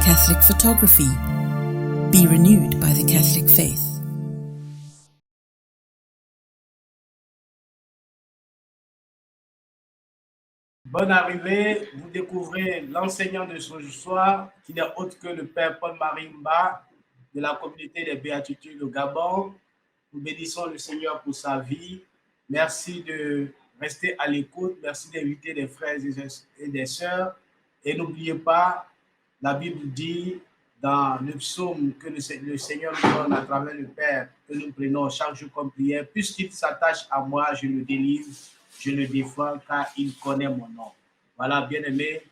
Catholic photography. Be renewed by the Catholic faith. Bonne arrivée, vous découvrez l'enseignant de ce soir, qui n'est autre que le Père Paul-Marie Mba, de la communauté des Béatitudes au Gabon. Nous bénissons le Seigneur pour sa vie. Merci de rester à l'écoute, merci d'inviter des frères et des sœurs. Et n'oubliez pas, la Bible dit dans le psaume que le Seigneur nous donne à travers le Père, que nous prenons chaque jour comme prière, puisqu'il s'attache à moi, je le délivre, je le défends, car il connaît mon nom. Voilà, bien-aimé,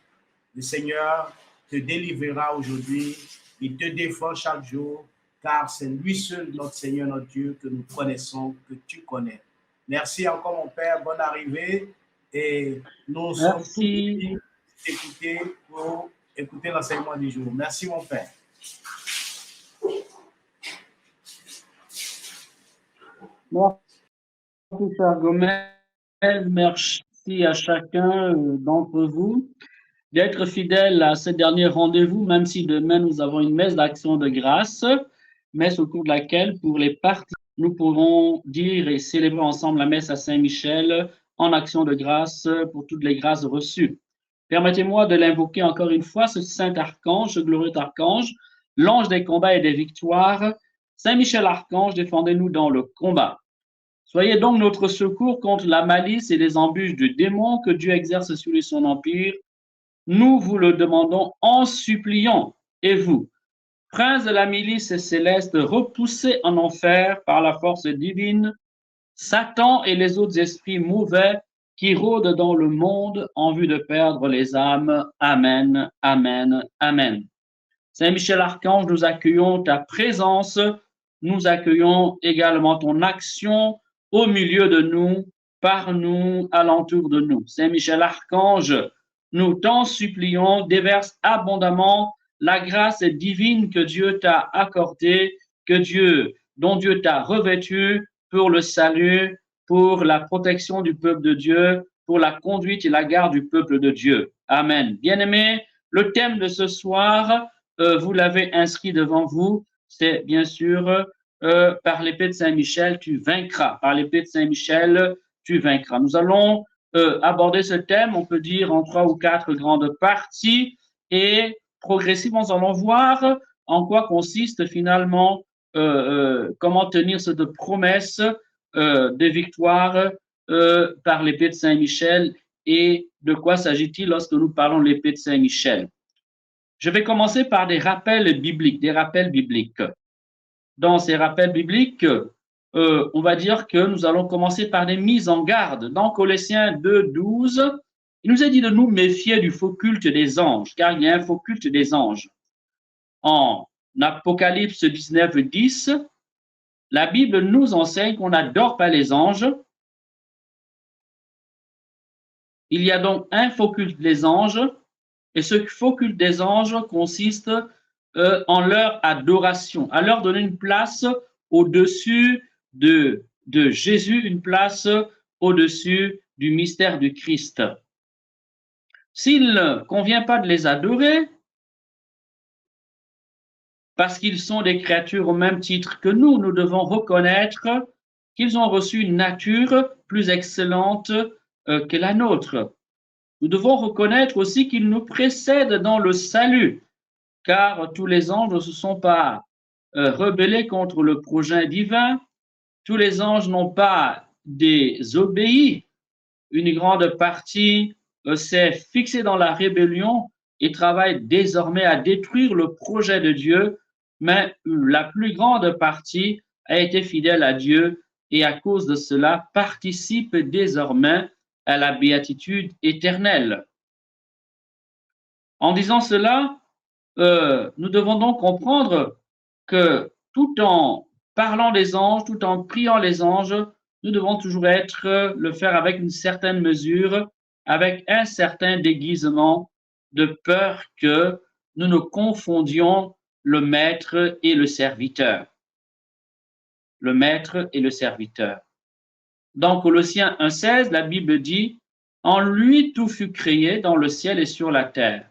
le Seigneur te délivrera aujourd'hui, il te défend chaque jour, car c'est lui seul, notre Seigneur, notre Dieu, que nous connaissons, que tu connais. Merci encore, mon Père, bonne arrivée, et nous sommes tous ici pour écouter l'enseignement du jour. Merci, mon Père. Merci, Cher Gomez. Merci à chacun d'entre vous d'être fidèle à ce dernier rendez-vous, même si demain nous avons une messe d'action de grâce, messe au cours de laquelle, pour les parties, nous pourrons dire et célébrer ensemble la messe à Saint-Michel en action de grâce pour toutes les grâces reçues. Permettez-moi de l'invoquer encore une fois, ce saint archange, ce glorieux archange, l'ange des combats et des victoires. Saint Michel Archange, défendez-nous dans le combat. Soyez donc notre secours contre la malice et les embûches du démon que Dieu exerce sur son empire. Nous vous le demandons en suppliant. Et vous, prince de la milice céleste, repoussés en enfer par la force divine, Satan et les autres esprits mauvais qui rôdent dans le monde en vue de perdre les âmes. Amen, amen, amen. Saint Michel Archange, nous accueillons ta présence, nous accueillons également ton action au milieu de nous, par nous, alentour de nous. Saint Michel Archange, nous t'en supplions, déverse abondamment la grâce divine que Dieu t'a accordée, dont Dieu t'a revêtu pour le salut, pour la protection du peuple de Dieu, pour la conduite et la garde du peuple de Dieu. Amen. Bien-aimés, le thème de ce soir, vous l'avez inscrit devant vous, c'est bien sûr par l'épée de Saint-Michel, tu vaincras. Par l'épée de Saint-Michel, tu vaincras. Nous allons aborder ce thème, on peut dire, en 3 ou 4 grandes parties et progressivement, nous allons voir en quoi consiste finalement, comment tenir cette promesse de victoire par l'épée de Saint-Michel et de quoi s'agit-il lorsque nous parlons de l'épée de Saint-Michel. Je vais commencer par des rappels bibliques, Dans ces rappels bibliques, on va dire que nous allons commencer par des mises en garde. Dans Colossiens 2, 12, il nous est dit de nous méfier du faux culte des anges, car il y a un faux culte des anges. En Apocalypse 19, 10, la Bible nous enseigne qu'on n'adore pas les anges. Il y a donc un faux culte des anges, et ce faux culte des anges consiste en leur adoration, à leur donner une place au-dessus de Jésus, une place au-dessus du mystère du Christ. S'il ne convient pas de les adorer, parce qu'ils sont des créatures au même titre que nous devons reconnaître qu'ils ont reçu une nature plus excellente que la nôtre. Nous devons reconnaître aussi qu'ils nous précèdent dans le salut, car tous les anges ne se sont pas rebellés contre le projet divin, tous les anges n'ont pas désobéi, une grande partie s'est fixée dans la rébellion et travaille désormais à détruire le projet de Dieu, mais la plus grande partie a été fidèle à Dieu et à cause de cela participe désormais à la béatitude éternelle. En disant cela, nous devons donc comprendre que tout en parlant des anges, tout en priant les anges, nous devons toujours le faire avec une certaine mesure, avec un certain déguisement, de peur que nous ne confondions le maître et le serviteur. Le maître et le serviteur. Dans Colossiens 1,16, la Bible dit « En lui tout fut créé dans le ciel et sur la terre.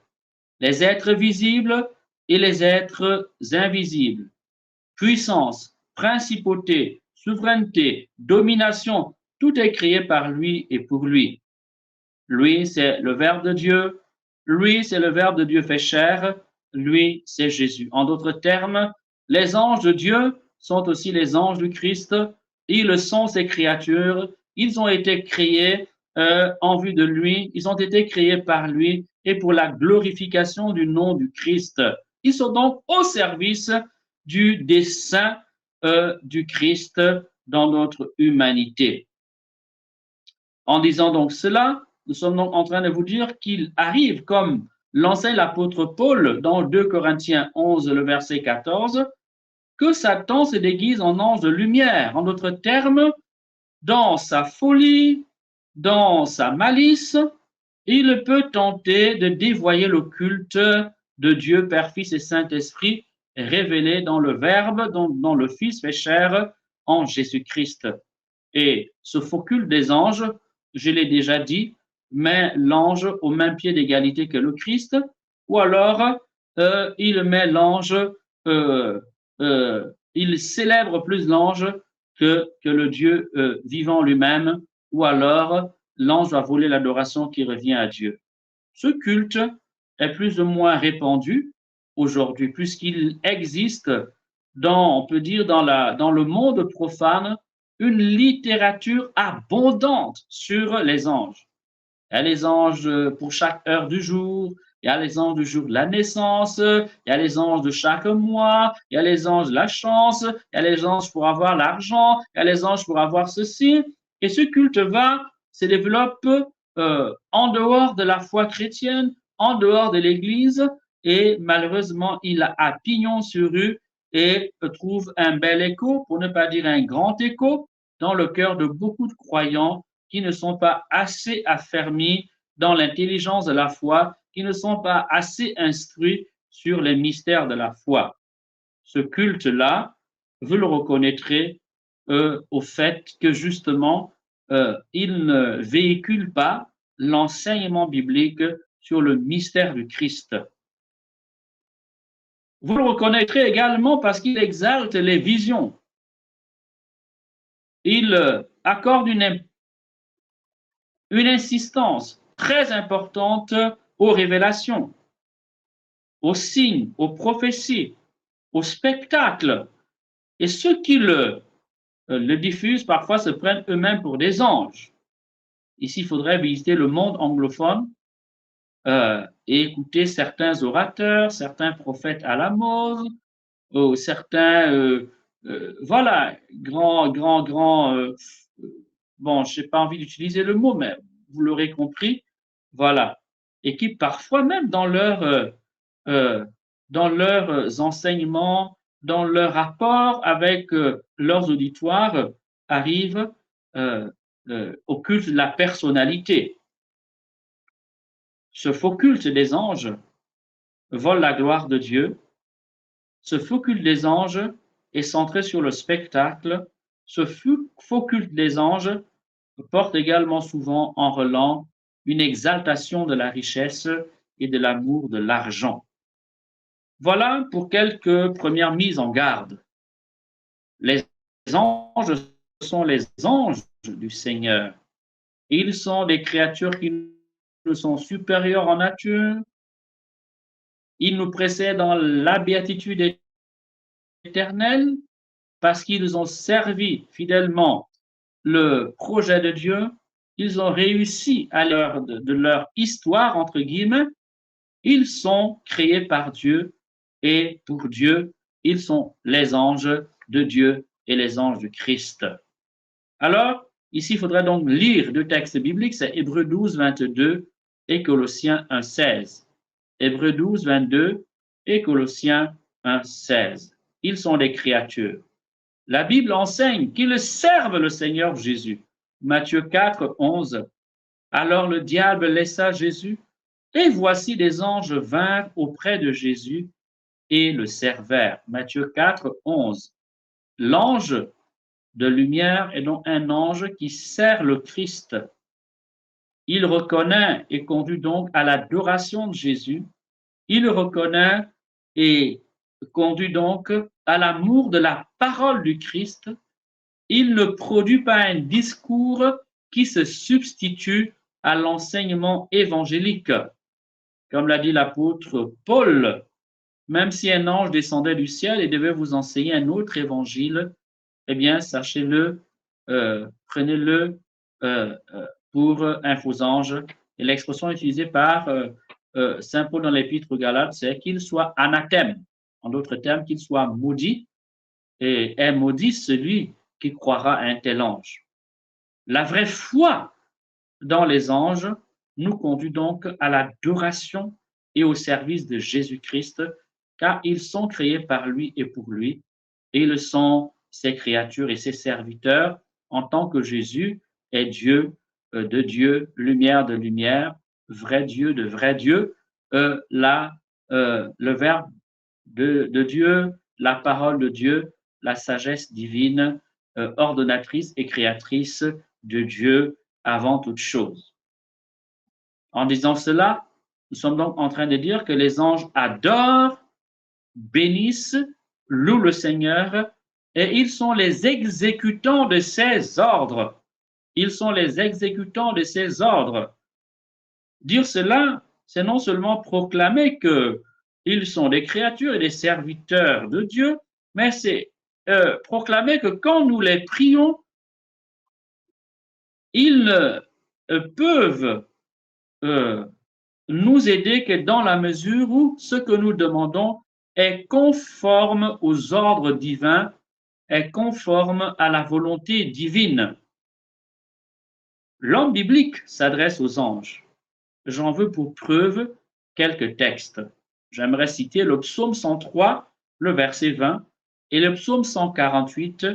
Les êtres visibles et les êtres invisibles, puissance, principauté, souveraineté, domination, tout est créé par lui et pour lui. Lui, c'est le Verbe de Dieu. Lui, c'est le Verbe de Dieu fait chair. Lui, c'est Jésus. En d'autres termes, les anges de Dieu sont aussi les anges du Christ. Ils sont ces créatures. Ils ont été créés en vue de lui. Ils ont été créés par lui et pour la glorification du nom du Christ. Ils sont donc au service du dessein du Christ dans notre humanité. En disant donc cela, nous sommes donc en train de vous dire qu'il arrive, comme l'enseigne l'apôtre Paul dans 2 Corinthiens 11, le verset 14, que Satan se déguise en ange de lumière. En d'autres termes, dans sa folie, dans sa malice, il peut tenter de dévoyer le culte de Dieu, Père, Fils et Saint-Esprit, révélé dans le Verbe, dont le Fils fait chair en Jésus-Christ. Et ce faux culte des anges, je l'ai déjà dit, met l'ange au même pied d'égalité que le Christ, ou alors il met l'ange, il célèbre plus l'ange que le Dieu vivant lui-même, ou alors l'ange va voler l'adoration qui revient à Dieu. Ce culte est plus ou moins répandu aujourd'hui, puisqu'il existe on peut dire, dans le monde profane, une littérature abondante sur les anges. Il y a les anges pour chaque heure du jour, il y a les anges du jour de la naissance, il y a les anges de chaque mois, il y a les anges de la chance, il y a les anges pour avoir l'argent, il y a les anges pour avoir ceci. Et ce culte se développe en dehors de la foi chrétienne, en dehors de l'Église, et malheureusement, il a pignon sur rue et trouve un bel écho, pour ne pas dire un grand écho, dans le cœur de beaucoup de croyants qui ne sont pas assez affermis dans l'intelligence de la foi, qui ne sont pas assez instruits sur les mystères de la foi. Ce culte-là, vous le reconnaîtrez au fait que justement, il ne véhicule pas l'enseignement biblique sur le mystère du Christ. Vous le reconnaîtrez également parce qu'il exalte les visions. Il accorde une insistance très importante aux révélations, aux signes, aux prophéties, aux spectacles. Et ceux qui le diffusent parfois se prennent eux-mêmes pour des anges. Ici, il faudrait visiter le monde anglophone et écouter certains orateurs, certains prophètes à la mode, certains, voilà, grands, bon, je n'ai pas envie d'utiliser le mot, mais vous l'aurez compris, voilà, et qui parfois même dans leurs enseignements, dans leur rapport avec leurs auditoires, arrivent au culte de la personnalité. Ce faux culte des anges vole la gloire de Dieu. Ce faux culte des anges est centré sur le spectacle. Ce faux culte des anges porte également souvent en relent une exaltation de la richesse et de l'amour de l'argent. Voilà pour quelques premières mises en garde. Les anges sont les anges du Seigneur. Ils sont des créatures qui nous sont supérieures en nature. Ils nous précèdent dans la béatitude éternelle parce qu'ils ont servi fidèlement le projet de Dieu. Ils ont réussi à l'heure de leur histoire, entre guillemets. Ils sont créés par Dieu et pour Dieu, ils sont les anges de Dieu et les anges du Christ. Alors, ici, il faudrait donc lire deux textes bibliques, c'est Hébreux 12, 22 et Colossiens 1, 16. Hébreux 12, 22 et Colossiens 1, 16. Ils sont des créatures. La Bible enseigne qu'ils servent le Seigneur Jésus. Matthieu 4, 11. Alors le diable laissa Jésus, et voici des anges vinrent auprès de Jésus et le servèrent. Matthieu 4, 11. L'ange de lumière est donc un ange qui sert le Christ. Il reconnaît et conduit donc à l'adoration de Jésus. Il reconnaît et conduit donc à l'amour de la parole du Christ. Il ne produit pas un discours qui se substitue à l'enseignement évangélique. Comme l'a dit l'apôtre Paul, même si un ange descendait du ciel et devait vous enseigner un autre évangile, eh bien, sachez-le, prenez-le pour un faux ange. Et l'expression utilisée par Saint Paul dans l'Épître aux Galates, c'est qu'il soit anathème. En d'autres termes, qu'il soit maudit. Et est maudit celui qui croira à un tel ange. La vraie foi dans les anges nous conduit donc à l'adoration et au service de Jésus-Christ, car ils sont créés par lui et pour lui, et ils sont ses créatures et ses serviteurs en tant que Jésus est Dieu de Dieu, lumière de lumière, vrai Dieu de vrai Dieu, le Verbe de Dieu, la parole de Dieu, la sagesse divine, ordonnatrice et créatrice de Dieu avant toute chose. En disant cela, nous sommes donc en train de dire que les anges adorent, bénissent, louent le Seigneur et ils sont les exécutants de ses ordres. Ils sont les exécutants de ses ordres. Dire cela, c'est non seulement proclamer qu'ils sont des créatures et des serviteurs de Dieu, mais c'est proclamer que quand nous les prions, ils peuvent nous aider que dans la mesure où ce que nous demandons est conforme aux ordres divins, est conforme à la volonté divine. L'homme biblique s'adresse aux anges. J'en veux pour preuve quelques textes. J'aimerais citer le psaume 103, le verset 20, et le psaume 148,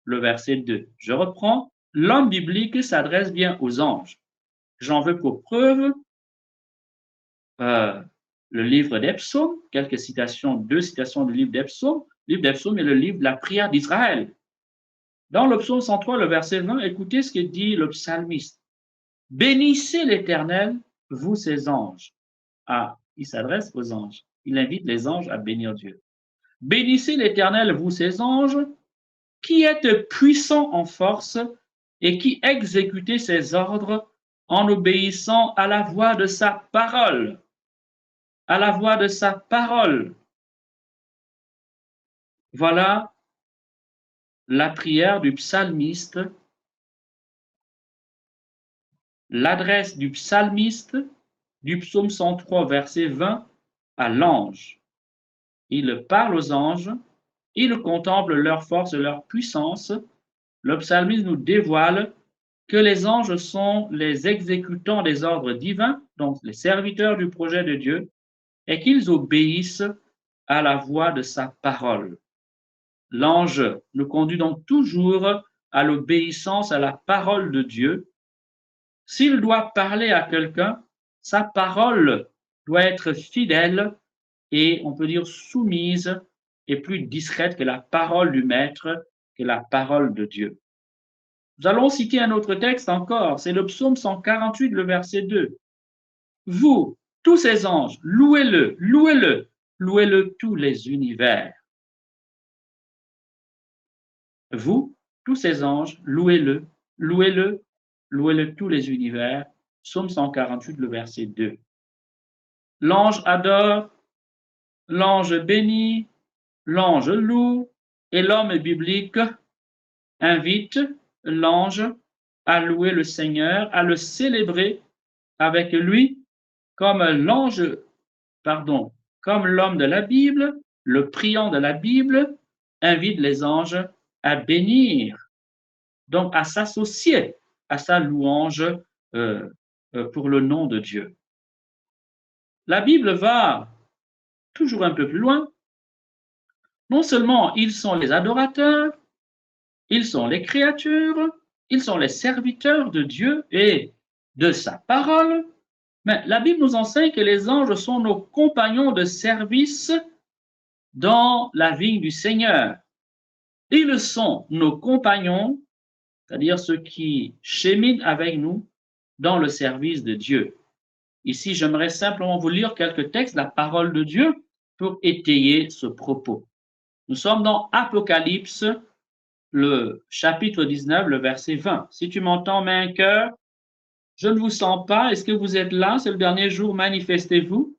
le verset 2. Je reprends. L'homme biblique s'adresse bien aux anges. J'en veux pour preuve le livre des psaumes, quelques citations, 2 citations du livre des psaumes. Le livre des psaumes est le livre de la prière d'Israël. Dans le psaume 103, le verset 20, écoutez ce que dit le psalmiste. Bénissez l'Éternel, vous ses anges. Ah, il s'adresse aux anges. Il invite les anges à bénir Dieu. Bénissez l'Éternel, vous ses anges, qui êtes puissants en force et qui exécutez ses ordres en obéissant à la voix de sa parole. À la voix de sa parole. Voilà la prière du psalmiste, l'adresse du psalmiste du psaume 103, verset 20 à l'ange. Il parle aux anges, il contemple leur force et leur puissance. Le psalmiste nous dévoile que les anges sont les exécutants des ordres divins, donc les serviteurs du projet de Dieu, et qu'ils obéissent à la voix de sa parole. L'ange nous conduit donc toujours à l'obéissance à la parole de Dieu. S'il doit parler à quelqu'un, sa parole doit être fidèle et, on peut dire, soumise et plus discrète que la parole du Maître, que la parole de Dieu. Nous allons citer un autre texte encore, c'est le psaume 148, le verset 2. Vous, tous ces anges, louez-le, louez-le, louez-le tous les univers. Vous, tous ces anges, louez-le, louez-le, louez-le tous les univers. Psaume 148, le verset 2. L'ange adore, l'ange bénit, l'ange loue, et l'homme biblique invite l'ange à louer le Seigneur, à le célébrer avec lui comme comme l'homme de la Bible, le priant de la Bible, invite les anges à bénir, donc à s'associer à sa louange pour le nom de Dieu. La Bible va toujours un peu plus loin. Non seulement ils sont les adorateurs, ils sont les créatures, ils sont les serviteurs de Dieu et de sa parole, mais la Bible nous enseigne que les anges sont nos compagnons de service dans la vigne du Seigneur. Ils sont nos compagnons, c'est-à-dire ceux qui cheminent avec nous dans le service de Dieu. Ici, j'aimerais simplement vous lire quelques textes de la parole de Dieu pour étayer ce propos. Nous sommes dans Apocalypse, le chapitre 19, le verset 20. Si tu m'entends, mets un cœur. Je ne vous sens pas. Est-ce que vous êtes là? C'est le dernier jour, manifestez-vous.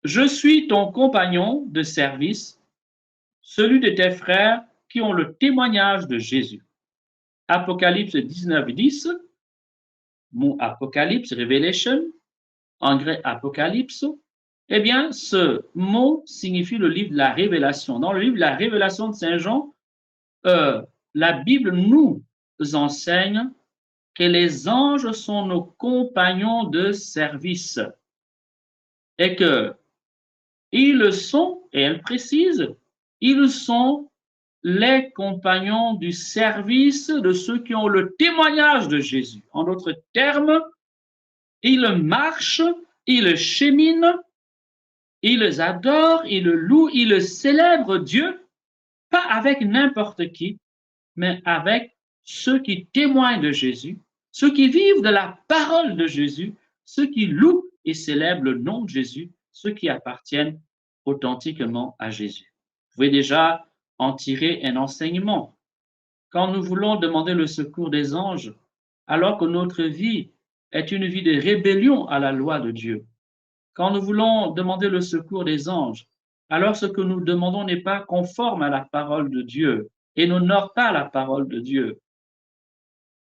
Je suis ton compagnon de service, celui de tes frères qui ont le témoignage de Jésus. Apocalypse 19, 10. Mot Apocalypse, Revelation, anglais Apocalypse. Eh bien, ce mot signifie le livre de la Révélation. Dans le livre de la Révélation de Saint Jean, la Bible nous enseigne que les anges sont nos compagnons de service et que ils le sont, et elle précise, ils sont les compagnons du service de ceux qui ont le témoignage de Jésus. En d'autres termes, ils marchent, ils cheminent, ils adorent, ils louent, ils célèbrent Dieu, pas avec n'importe qui, mais avec ceux qui témoignent de Jésus, ceux qui vivent de la parole de Jésus, ceux qui louent et célèbrent le nom de Jésus, ceux qui appartiennent authentiquement à Jésus. Vous pouvez déjà en tirer un enseignement. Quand nous voulons demander le secours des anges, alors que notre vie est une vie de rébellion à la loi de Dieu, quand nous voulons demander le secours des anges, alors ce que nous demandons n'est pas conforme à la parole de Dieu et n'honore pas la parole de Dieu,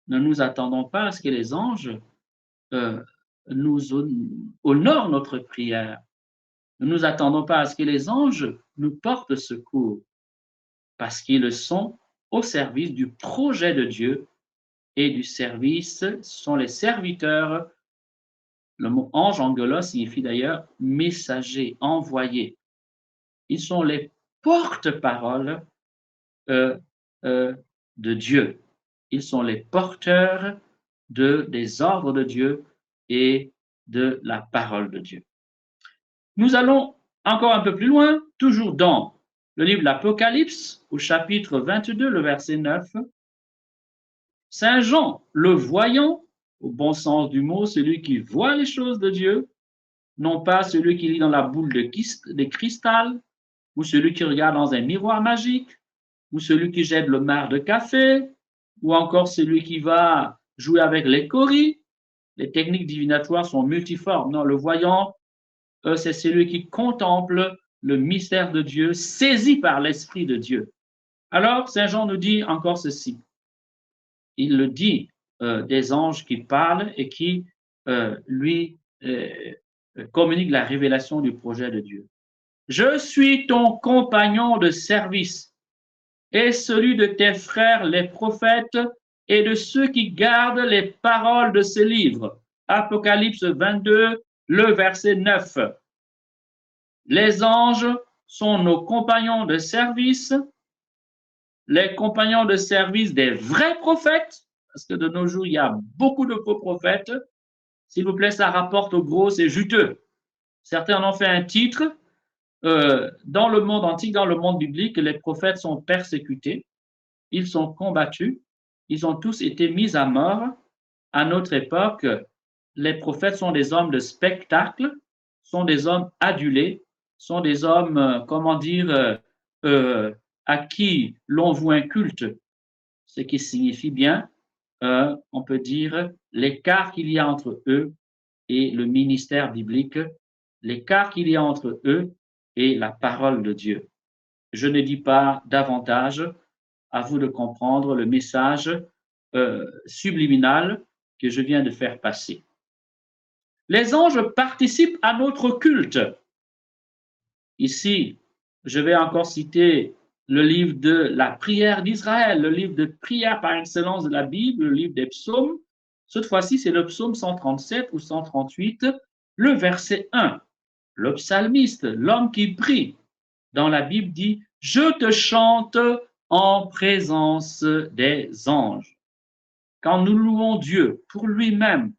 ne nous attendons pas à ce que les anges nous honorent notre prière. Ne nous attendons pas à ce que les anges nous portent secours, parce qu'ils sont au service du projet de Dieu et du service, sont les serviteurs. Le mot ange en gaulois signifie d'ailleurs messager, envoyé. Ils sont les porte-paroles de Dieu. Ils sont les porteurs des ordres de Dieu et de la parole de Dieu. Nous allons encore un peu plus loin, toujours dans le livre de l'Apocalypse, au chapitre 22, le verset 9. Saint Jean, le voyant, au bon sens du mot, celui qui voit les choses de Dieu, non pas celui qui lit dans la boule de cristal, ou celui qui regarde dans un miroir magique, ou celui qui jette le marc de café, ou encore celui qui va jouer avec les coris. Les techniques divinatoires sont multiformes. Non, le voyant, c'est celui qui contemple le mystère de Dieu, saisi par l'Esprit de Dieu. Alors, Saint Jean nous dit encore ceci. Il le dit des anges qui parlent et qui lui communiquent la révélation du projet de Dieu. Je suis ton compagnon de service et celui de tes frères les prophètes et de ceux qui gardent les paroles de ce livre. Apocalypse 22, le verset 9. Les anges sont nos compagnons de service, les compagnons de service des vrais prophètes, parce que de nos jours, il y a beaucoup de faux prophètes. S'il vous plaît, ça rapporte au gros, c'est juteux. Certains en ont fait un titre. Dans le monde antique, dans le monde biblique, les prophètes sont persécutés, ils sont combattus, ils ont tous été mis à mort. À notre époque, les prophètes sont des hommes de spectacle, sont des hommes adulés, sont des hommes, à qui l'on voue un culte, ce qui signifie bien, on peut dire, l'écart qu'il y a entre eux et le ministère biblique, l'écart qu'il y a entre eux et la parole de Dieu. Je ne dis pas davantage, à vous de comprendre le message subliminal que je viens de faire passer. Les anges participent à notre culte. Ici, je vais encore citer le livre de la prière d'Israël, le livre de prière par excellence de la Bible, le livre des psaumes. Cette fois-ci, c'est le psaume 137 ou 138, le verset 1. Le psalmiste, l'homme qui prie, dans la Bible dit « Je te chante en présence des anges ». Quand nous louons Dieu pour lui-même,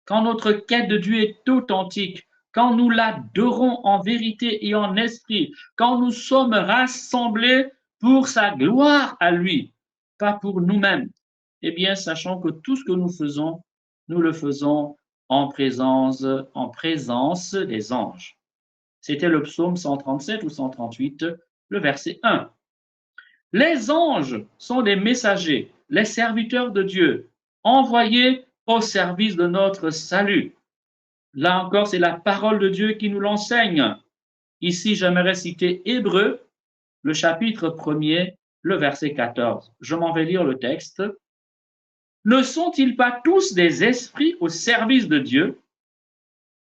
quand notre quête de Dieu est authentique, quand nous l'adorons en vérité et en esprit, quand nous sommes rassemblés pour sa gloire à lui, pas pour nous-mêmes, eh bien, sachons que tout ce que nous faisons, nous le faisons en présence des anges. C'était le psaume 137 ou 138, le verset 1. Les anges sont des messagers, les serviteurs de Dieu, envoyés au service de notre salut. Là encore, c'est la parole de Dieu qui nous l'enseigne. Ici, j'aimerais citer Hébreux, le chapitre 1er, le verset 14. Je m'en vais lire le texte. Ne sont-ils pas tous des esprits au service de Dieu?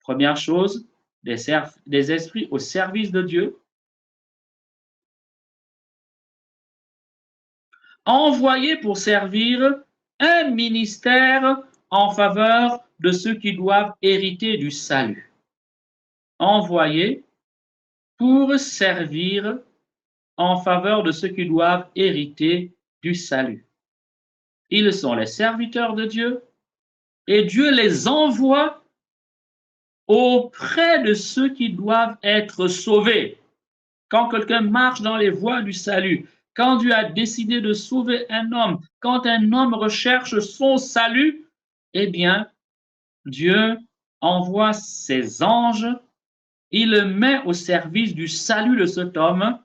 Première chose, des esprits au service de Dieu. Envoyés pour servir un ministère en faveur de ceux qui doivent hériter du salut. Envoyés pour servir en faveur de ceux qui doivent hériter du salut. Ils sont les serviteurs de Dieu et Dieu les envoie auprès de ceux qui doivent être sauvés. Quand quelqu'un marche dans les voies du salut, quand Dieu a décidé de sauver un homme, quand un homme recherche son salut, eh bien, Dieu envoie ses anges, il le met au service du salut de cet homme,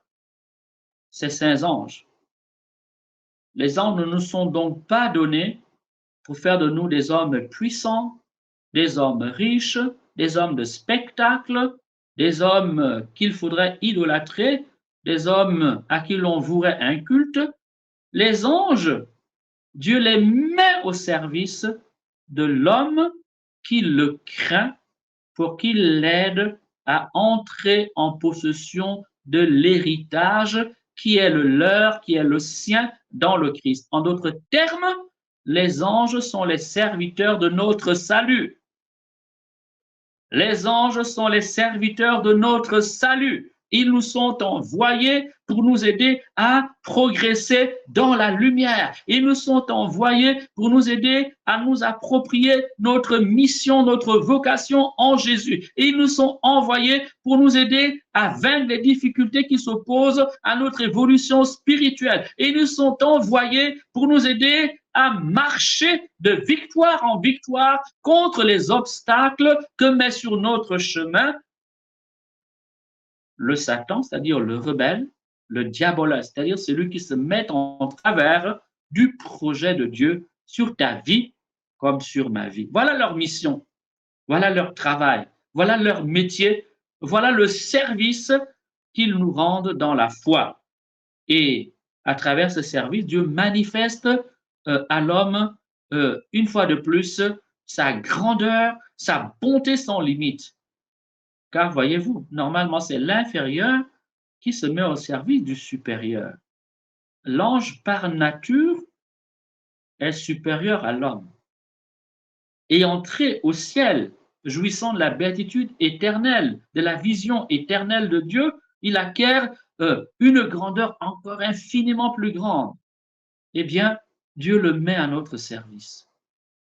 ses saints anges. Les anges ne nous sont donc pas donnés pour faire de nous des hommes puissants, des hommes riches, des hommes de spectacle, des hommes qu'il faudrait idolâtrer, des hommes à qui l'on vouerait un culte. Les anges, Dieu les met au service de l'homme qui le craint pour qu'il l'aide à entrer en possession de l'héritage qui est le leur, qui est le sien dans le Christ. En d'autres termes, les anges sont les serviteurs de notre salut. Les anges sont les serviteurs de notre salut. Ils nous sont envoyés pour nous aider à progresser dans la lumière. Ils nous sont envoyés pour nous aider à nous approprier notre mission, notre vocation en Jésus. Ils nous sont envoyés pour nous aider à vaincre les difficultés qui s'opposent à notre évolution spirituelle. Ils nous sont envoyés pour nous aider à marcher de victoire en victoire contre les obstacles que met sur notre chemin le Satan, c'est-à-dire le rebelle, le diabolos, c'est-à-dire celui qui se met en travers du projet de Dieu sur ta vie comme sur ma vie. Voilà leur mission, voilà leur travail, voilà leur métier, voilà le service qu'ils nous rendent dans la foi. Et à travers ce service, Dieu manifeste à l'homme, une fois de plus, sa grandeur, sa bonté sans limite. Car voyez-vous, normalement, c'est l'inférieur qui se met au service du supérieur. L'ange, par nature, est supérieur à l'homme. Et entré au ciel, jouissant de la béatitude éternelle, de la vision éternelle de Dieu, il acquiert une grandeur encore infiniment plus grande. Eh bien, Dieu le met à notre service.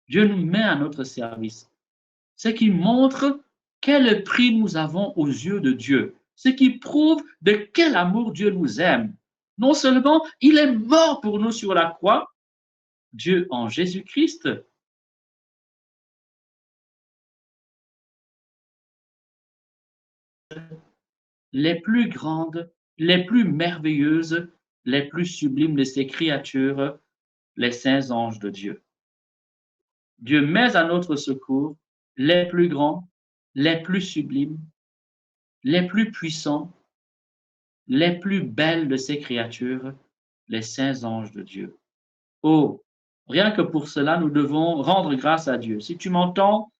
Dieu nous met à notre service. Ce qui montre quel prix nous avons aux yeux de Dieu. Ce qui prouve de quel amour Dieu nous aime. Non seulement il est mort pour nous sur la croix, Dieu en Jésus-Christ, les plus grandes, les plus merveilleuses, les plus sublimes de ses créatures, les saints anges de Dieu. Dieu met à notre secours les plus grands, les plus sublimes, les plus puissants, les plus belles de ses créatures, les saints anges de Dieu. Oh, rien que pour cela, nous devons rendre grâce à Dieu. Si tu m'entends,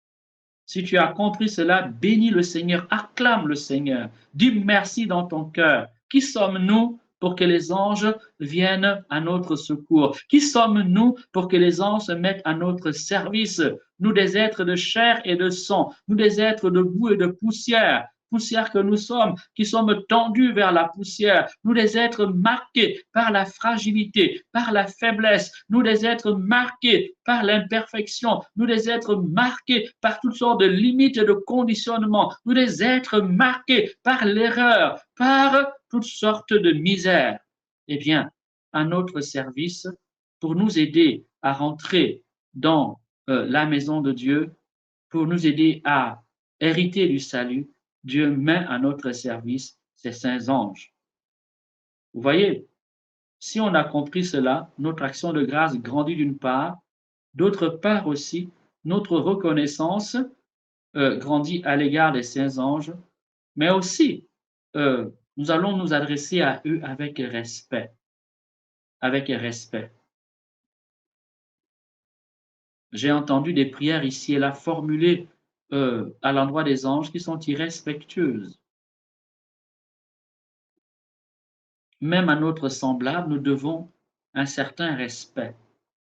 si tu as compris cela, bénis le Seigneur, acclame le Seigneur, dis merci dans ton cœur. Qui sommes-nous pour que les anges viennent à notre secours? Qui sommes-nous pour que les anges se mettent à notre service? Nous des êtres de chair et de sang, nous des êtres de boue et de poussière, poussière que nous sommes, qui sommes tendus vers la poussière, nous des êtres marqués par la fragilité, par la faiblesse, nous des êtres marqués par l'imperfection, nous des êtres marqués par toutes sortes de limites et de conditionnements, nous des êtres marqués par l'erreur, par toutes sortes de misères. Eh bien, à notre service, pour nous aider à rentrer dans la maison de Dieu, pour nous aider à hériter du salut, Dieu met à notre service ses saints anges. Vous voyez, si on a compris cela, notre action de grâce grandit d'une part, d'autre part aussi, notre reconnaissance grandit à l'égard des saints anges, mais aussi nous allons nous adresser à eux avec respect. Avec respect. J'ai entendu des prières ici et là formulées à l'endroit des anges qui sont irrespectueuses. Même à notre semblable, nous devons un certain respect.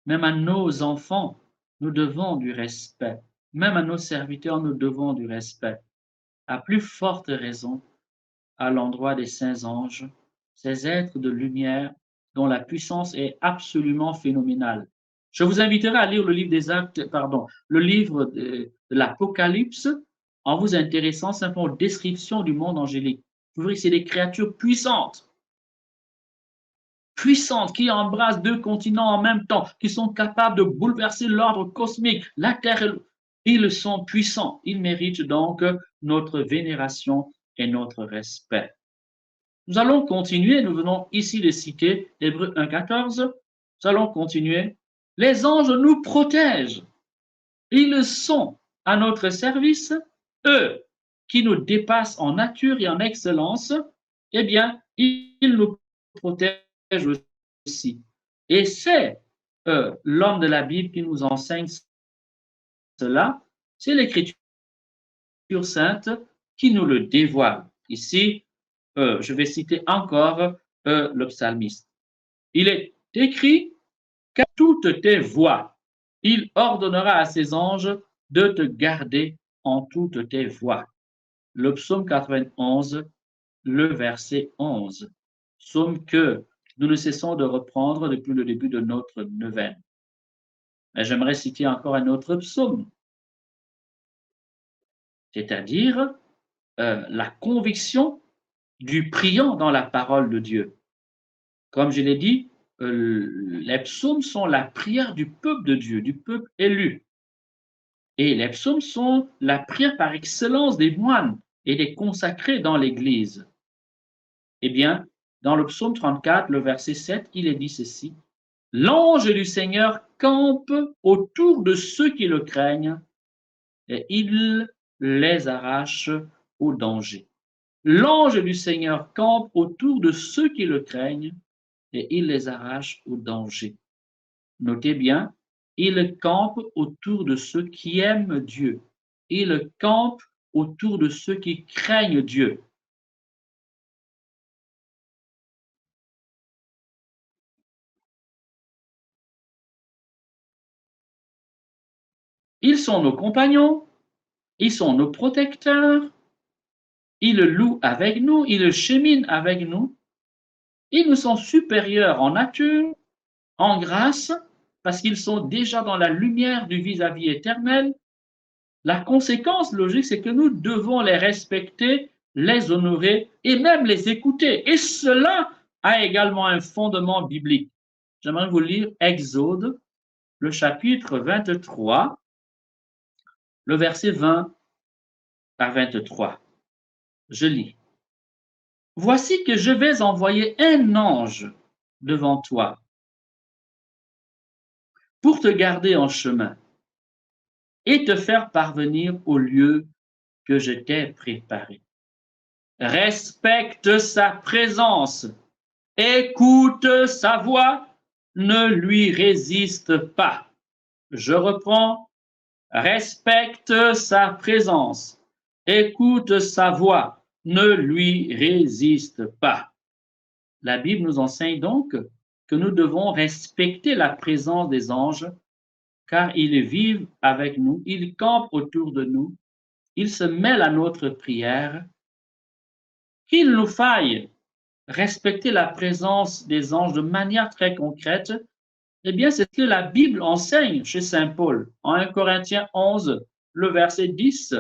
Même à nos enfants, nous devons du respect. Même à nos serviteurs, nous devons du respect. À plus forte raison, à l'endroit des saints anges, ces êtres de lumière dont la puissance est absolument phénoménale. Je vous inviterai à lire le livre des Actes, le livre de l'Apocalypse, en vous intéressant simplement aux descriptions du monde angélique. Vous verrez que c'est des créatures puissantes, qui embrassent 2 continents en même temps, qui sont capables de bouleverser l'ordre cosmique, la Terre. Ils sont puissants. Ils méritent donc notre vénération et notre respect. Nous allons continuer, nous venons ici de citer Hébreux 1,14. Nous allons continuer. Les anges nous protègent. Ils sont à notre service, eux qui nous dépassent en nature et en excellence, eh bien, ils nous protègent aussi. Et c'est l'homme de la Bible qui nous enseigne cela, c'est l'Écriture sainte qui nous le dévoile. Ici, je vais citer encore le psalmiste. Il est écrit qu'à toutes tes voies, il ordonnera à ses anges de te garder en toutes tes voies. Le psaume 91, le verset 11. Psaume que nous ne cessons de reprendre depuis le début de notre neuvaine. Mais j'aimerais citer encore un autre psaume, c'est-à-dire la conviction du priant dans la parole de Dieu. Comme je l'ai dit, les psaumes sont la prière du peuple de Dieu, du peuple élu. Et les psaumes sont la prière par excellence des moines et des consacrés dans l'Église. Eh bien, dans le psaume 34, le verset 7, il est dit ceci. L'ange du Seigneur campe autour de ceux qui le craignent et il les arrache au danger. L'ange du Seigneur campe autour de ceux qui le craignent et il les arrache au danger. Notez bien, il campe autour de ceux qui aiment Dieu. Il campe autour de ceux qui craignent Dieu. Ils sont nos compagnons, ils sont nos protecteurs, ils louent avec nous, ils cheminent avec nous. Ils nous sont supérieurs en nature, en grâce, parce qu'ils sont déjà dans la lumière du vis-à-vis éternel. La conséquence logique, c'est que nous devons les respecter, les honorer et même les écouter. Et cela a également un fondement biblique. J'aimerais vous lire Exode, le chapitre 23, le verset 20 à 23. Je lis. Voici que je vais envoyer un ange devant toi pour te garder en chemin et te faire parvenir au lieu que je t'ai préparé. Respecte sa présence, écoute sa voix, ne lui résiste pas. Je reprends, respecte sa présence, écoute sa voix, ne lui résiste pas. La Bible nous enseigne donc que nous devons respecter la présence des anges car ils vivent avec nous, ils campent autour de nous, ils se mêlent à notre prière. Qu'il nous faille respecter la présence des anges de manière très concrète, eh bien, c'est ce que la Bible enseigne chez Saint Paul. En 1 Corinthiens 11, le verset 10,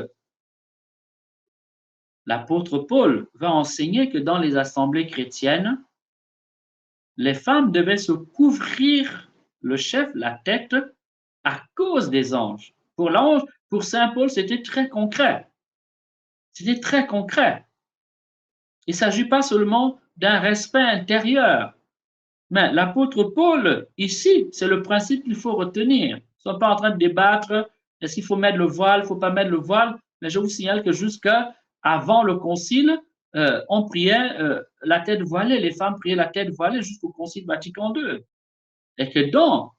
l'apôtre Paul va enseigner que dans les assemblées chrétiennes, les femmes devaient se couvrir le chef, la tête, à cause des anges. Pour l'ange, pour Saint Paul, c'était très concret. C'était très concret. Il ne s'agit pas seulement d'un respect intérieur. Mais l'apôtre Paul, ici, c'est le principe qu'il faut retenir. Nous ne sommes pas en train de débattre, est-ce qu'il faut mettre le voile, il ne faut pas mettre le voile, mais je vous signale que jusqu'avant le concile, on priait la tête voilée, les femmes priaient la tête voilée jusqu'au concile Vatican II. Et que donc,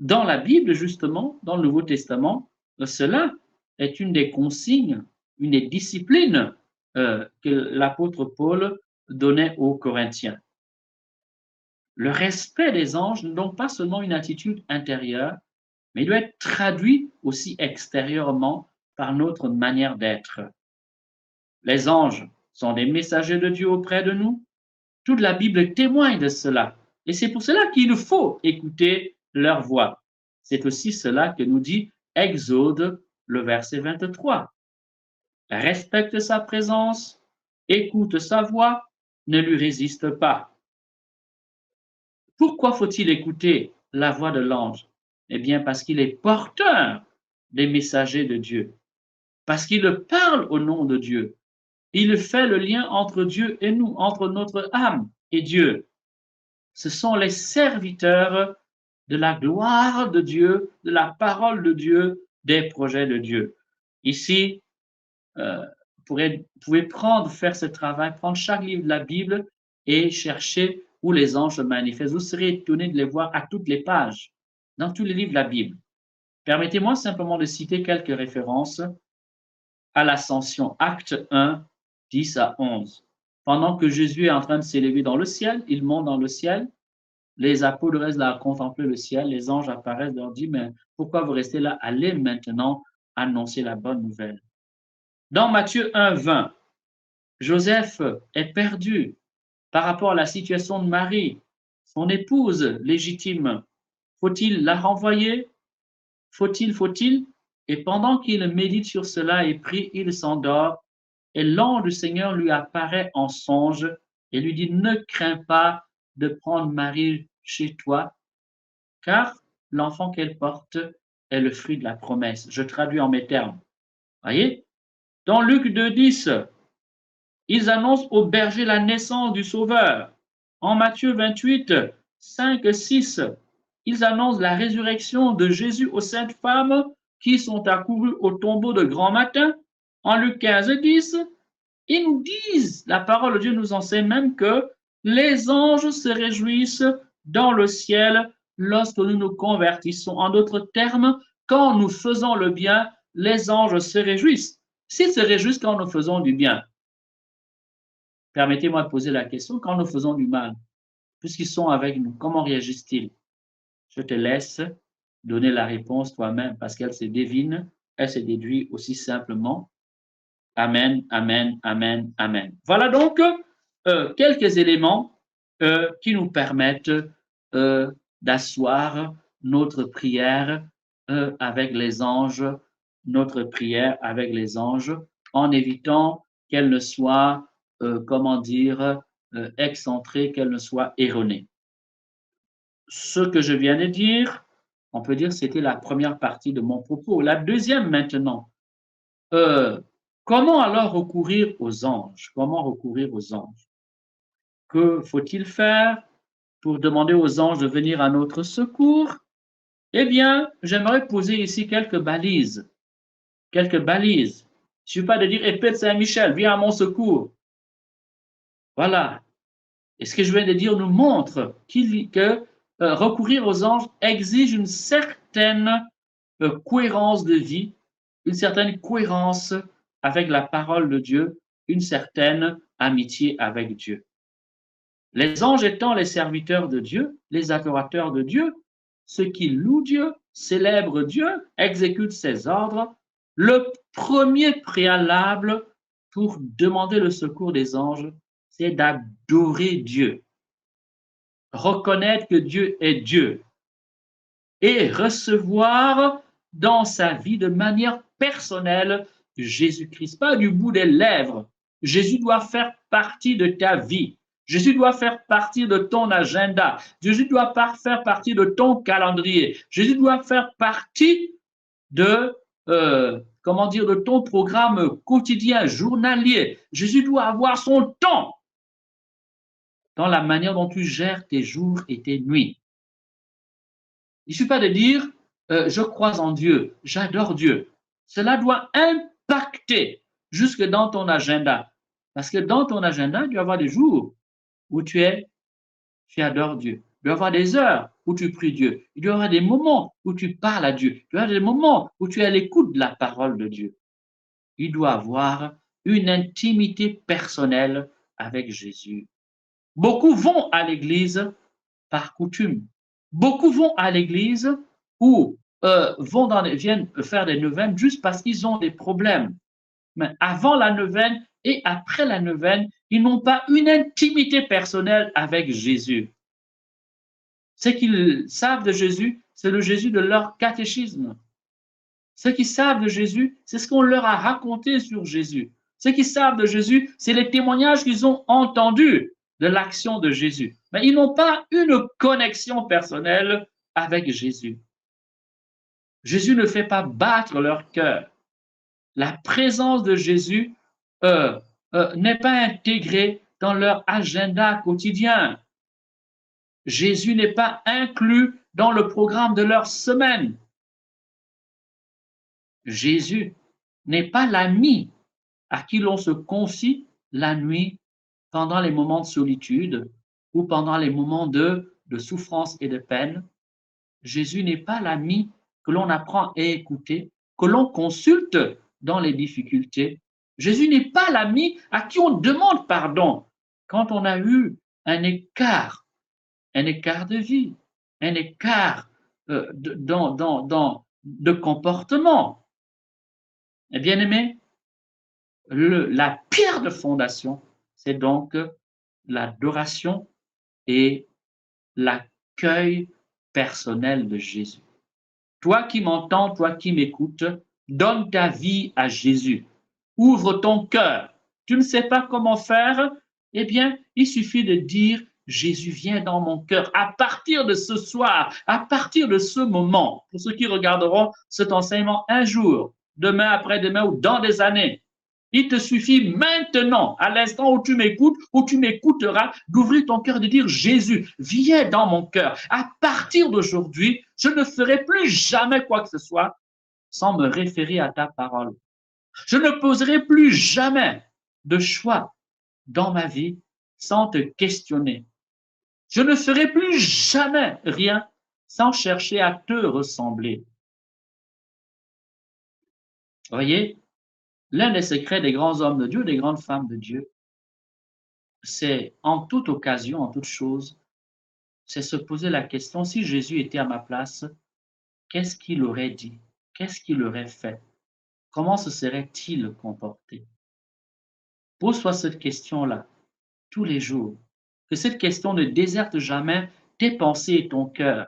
dans la Bible, justement, dans le Nouveau Testament, cela est une des consignes, une des disciplines que l'apôtre Paul donnait aux Corinthiens. Le respect des anges n'est donc pas seulement une attitude intérieure, mais il doit être traduit aussi extérieurement par notre manière d'être. Les anges sont des messagers de Dieu auprès de nous. Toute la Bible témoigne de cela. Et c'est pour cela qu'il faut écouter leur voix. C'est aussi cela que nous dit Exode, le verset 23. Respecte sa présence, écoute sa voix, ne lui résiste pas. Pourquoi faut-il écouter la voix de l'ange? Eh bien, parce qu'il est porteur des messagers de Dieu, parce qu'il parle au nom de Dieu. Il fait le lien entre Dieu et nous, entre notre âme et Dieu. Ce sont les serviteurs de la gloire de Dieu, de la parole de Dieu, des projets de Dieu. Ici, vous pouvez faire ce travail, prendre chaque livre de la Bible et chercher où les anges se manifestent. Vous serez étonné de les voir à toutes les pages, dans tous les livres de la Bible. Permettez-moi simplement de citer quelques références à l'ascension, acte 1, 10 à 11. Pendant que Jésus est en train de s'élever dans le ciel, il monte dans le ciel, les apôtres restent là à contempler le ciel, les anges apparaissent, leur disent, mais pourquoi vous restez là? Allez maintenant annoncer la bonne nouvelle. Dans Matthieu 1, 20, Joseph est perdu par rapport à la situation de Marie, son épouse légitime. Faut-il la renvoyer? Faut-il? Et pendant qu'il médite sur cela et prie, il s'endort. Et l'ange du Seigneur lui apparaît en songe et lui dit, ne crains pas de prendre Marie chez toi, car l'enfant qu'elle porte est le fruit de la promesse. Je traduis en mes termes. Voyez? Dans Luc 2,10, ils annoncent aux bergers la naissance du Sauveur. En Matthieu 28, 5, 6, ils annoncent la résurrection de Jésus aux saintes femmes qui sont accourues au tombeau de grand matin. En Luc 15, 10, ils nous disent, la parole de Dieu nous enseigne même que les anges se réjouissent dans le ciel lorsque nous nous convertissons. En d'autres termes, quand nous faisons le bien, les anges se réjouissent. S'ils se réjouissent quand nous faisons du bien, permettez-moi de poser la question, quand nous faisons du mal, puisqu'ils sont avec nous, comment réagissent-ils? Je te laisse donner la réponse toi-même parce qu'elle se devine, elle se déduit aussi simplement. Amen, amen, amen, amen. Voilà donc quelques éléments qui nous permettent d'asseoir notre prière avec les anges, en évitant qu'elle ne soit, excentrée, qu'elle ne soit erronée. Ce que je viens de dire, on peut dire c'était la première partie de mon propos. La deuxième maintenant, comment alors recourir aux anges? Que faut-il faire pour demander aux anges de venir à notre secours? Eh bien, j'aimerais poser ici quelques balises. Il ne suffit pas de dire, épée de Saint-Michel, viens à mon secours. Voilà. Et ce que je viens de dire nous montre que recourir aux anges exige une certaine cohérence de vie, une certaine cohérence avec la parole de Dieu, une certaine amitié avec Dieu. Les anges étant les serviteurs de Dieu, les adorateurs de Dieu, ceux qui louent Dieu, célèbrent Dieu, exécutent ses ordres, le premier préalable pour demander le secours des anges, c'est d'adorer Dieu, reconnaître que Dieu est Dieu et recevoir dans sa vie de manière personnelle Jésus-Christ, pas du bout des lèvres. Jésus doit faire partie de ta vie. Jésus doit faire partie de ton agenda. Jésus doit faire partie de ton calendrier. Jésus doit faire partie de, de ton programme quotidien, journalier. Jésus doit avoir son temps dans la manière dont tu gères tes jours et tes nuits. Il ne suffit pas de dire je crois en Dieu, j'adore Dieu. Cela doit impacter jusque dans ton agenda. Parce que dans ton agenda, tu vas avoir des jours où tu adores Dieu. Il doit y avoir des heures où tu pries Dieu. Il doit y avoir des moments où tu parles à Dieu. Il doit y avoir des moments où tu es à l'écoute de la parole de Dieu. Il doit avoir une intimité personnelle avec Jésus. Beaucoup vont à l'église par coutume. Beaucoup vont à l'église ou viennent faire des neuvaines juste parce qu'ils ont des problèmes. Mais avant la neuvaine et après la neuvaine, ils n'ont pas une intimité personnelle avec Jésus. Ce qu'ils savent de Jésus, c'est le Jésus de leur catéchisme. Ce qu'ils savent de Jésus, c'est ce qu'on leur a raconté sur Jésus. Ce qu'ils savent de Jésus, c'est les témoignages qu'ils ont entendus de l'action de Jésus. Mais ils n'ont pas une connexion personnelle avec Jésus. Jésus ne fait pas battre leur cœur. La présence de Jésus n'est pas intégrée dans leur agenda quotidien. Jésus n'est pas inclus dans le programme de leur semaine. Jésus n'est pas l'ami à qui l'on se confie la nuit pendant les moments de solitude ou pendant les moments de souffrance et de peine. Jésus n'est pas l'ami que l'on apprend à écouter, que l'on consulte dans les difficultés. Jésus n'est pas l'ami à qui on demande pardon quand on a eu un écart de vie, un écart de comportement. Et bien aimé, la pierre de fondation, c'est donc l'adoration et l'accueil personnel de Jésus. Toi qui m'entends, toi qui m'écoutes, donne ta vie à Jésus. Ouvre ton cœur. Tu ne sais pas comment faire? Eh bien, il suffit de dire Jésus vient dans mon cœur. À partir de ce soir, à partir de ce moment, pour ceux qui regarderont cet enseignement un jour, demain, après-demain ou dans des années, il te suffit maintenant, à l'instant où tu m'écoutes, où tu m'écouteras, d'ouvrir ton cœur et de dire Jésus, viens dans mon cœur. À partir d'aujourd'hui, je ne ferai plus jamais quoi que ce soit sans me référer à ta parole. Je ne poserai plus jamais de choix dans ma vie sans te questionner. Je ne ferai plus jamais rien sans chercher à te ressembler. Vous voyez, l'un des secrets des grands hommes de Dieu, des grandes femmes de Dieu, c'est en toute occasion, en toute chose, c'est se poser la question, si Jésus était à ma place, qu'est-ce qu'il aurait dit? Qu'est-ce qu'il aurait fait? Comment se serait-il comporté? Pose-toi cette question-là tous les jours. Que cette question ne déserte jamais tes pensées et ton cœur.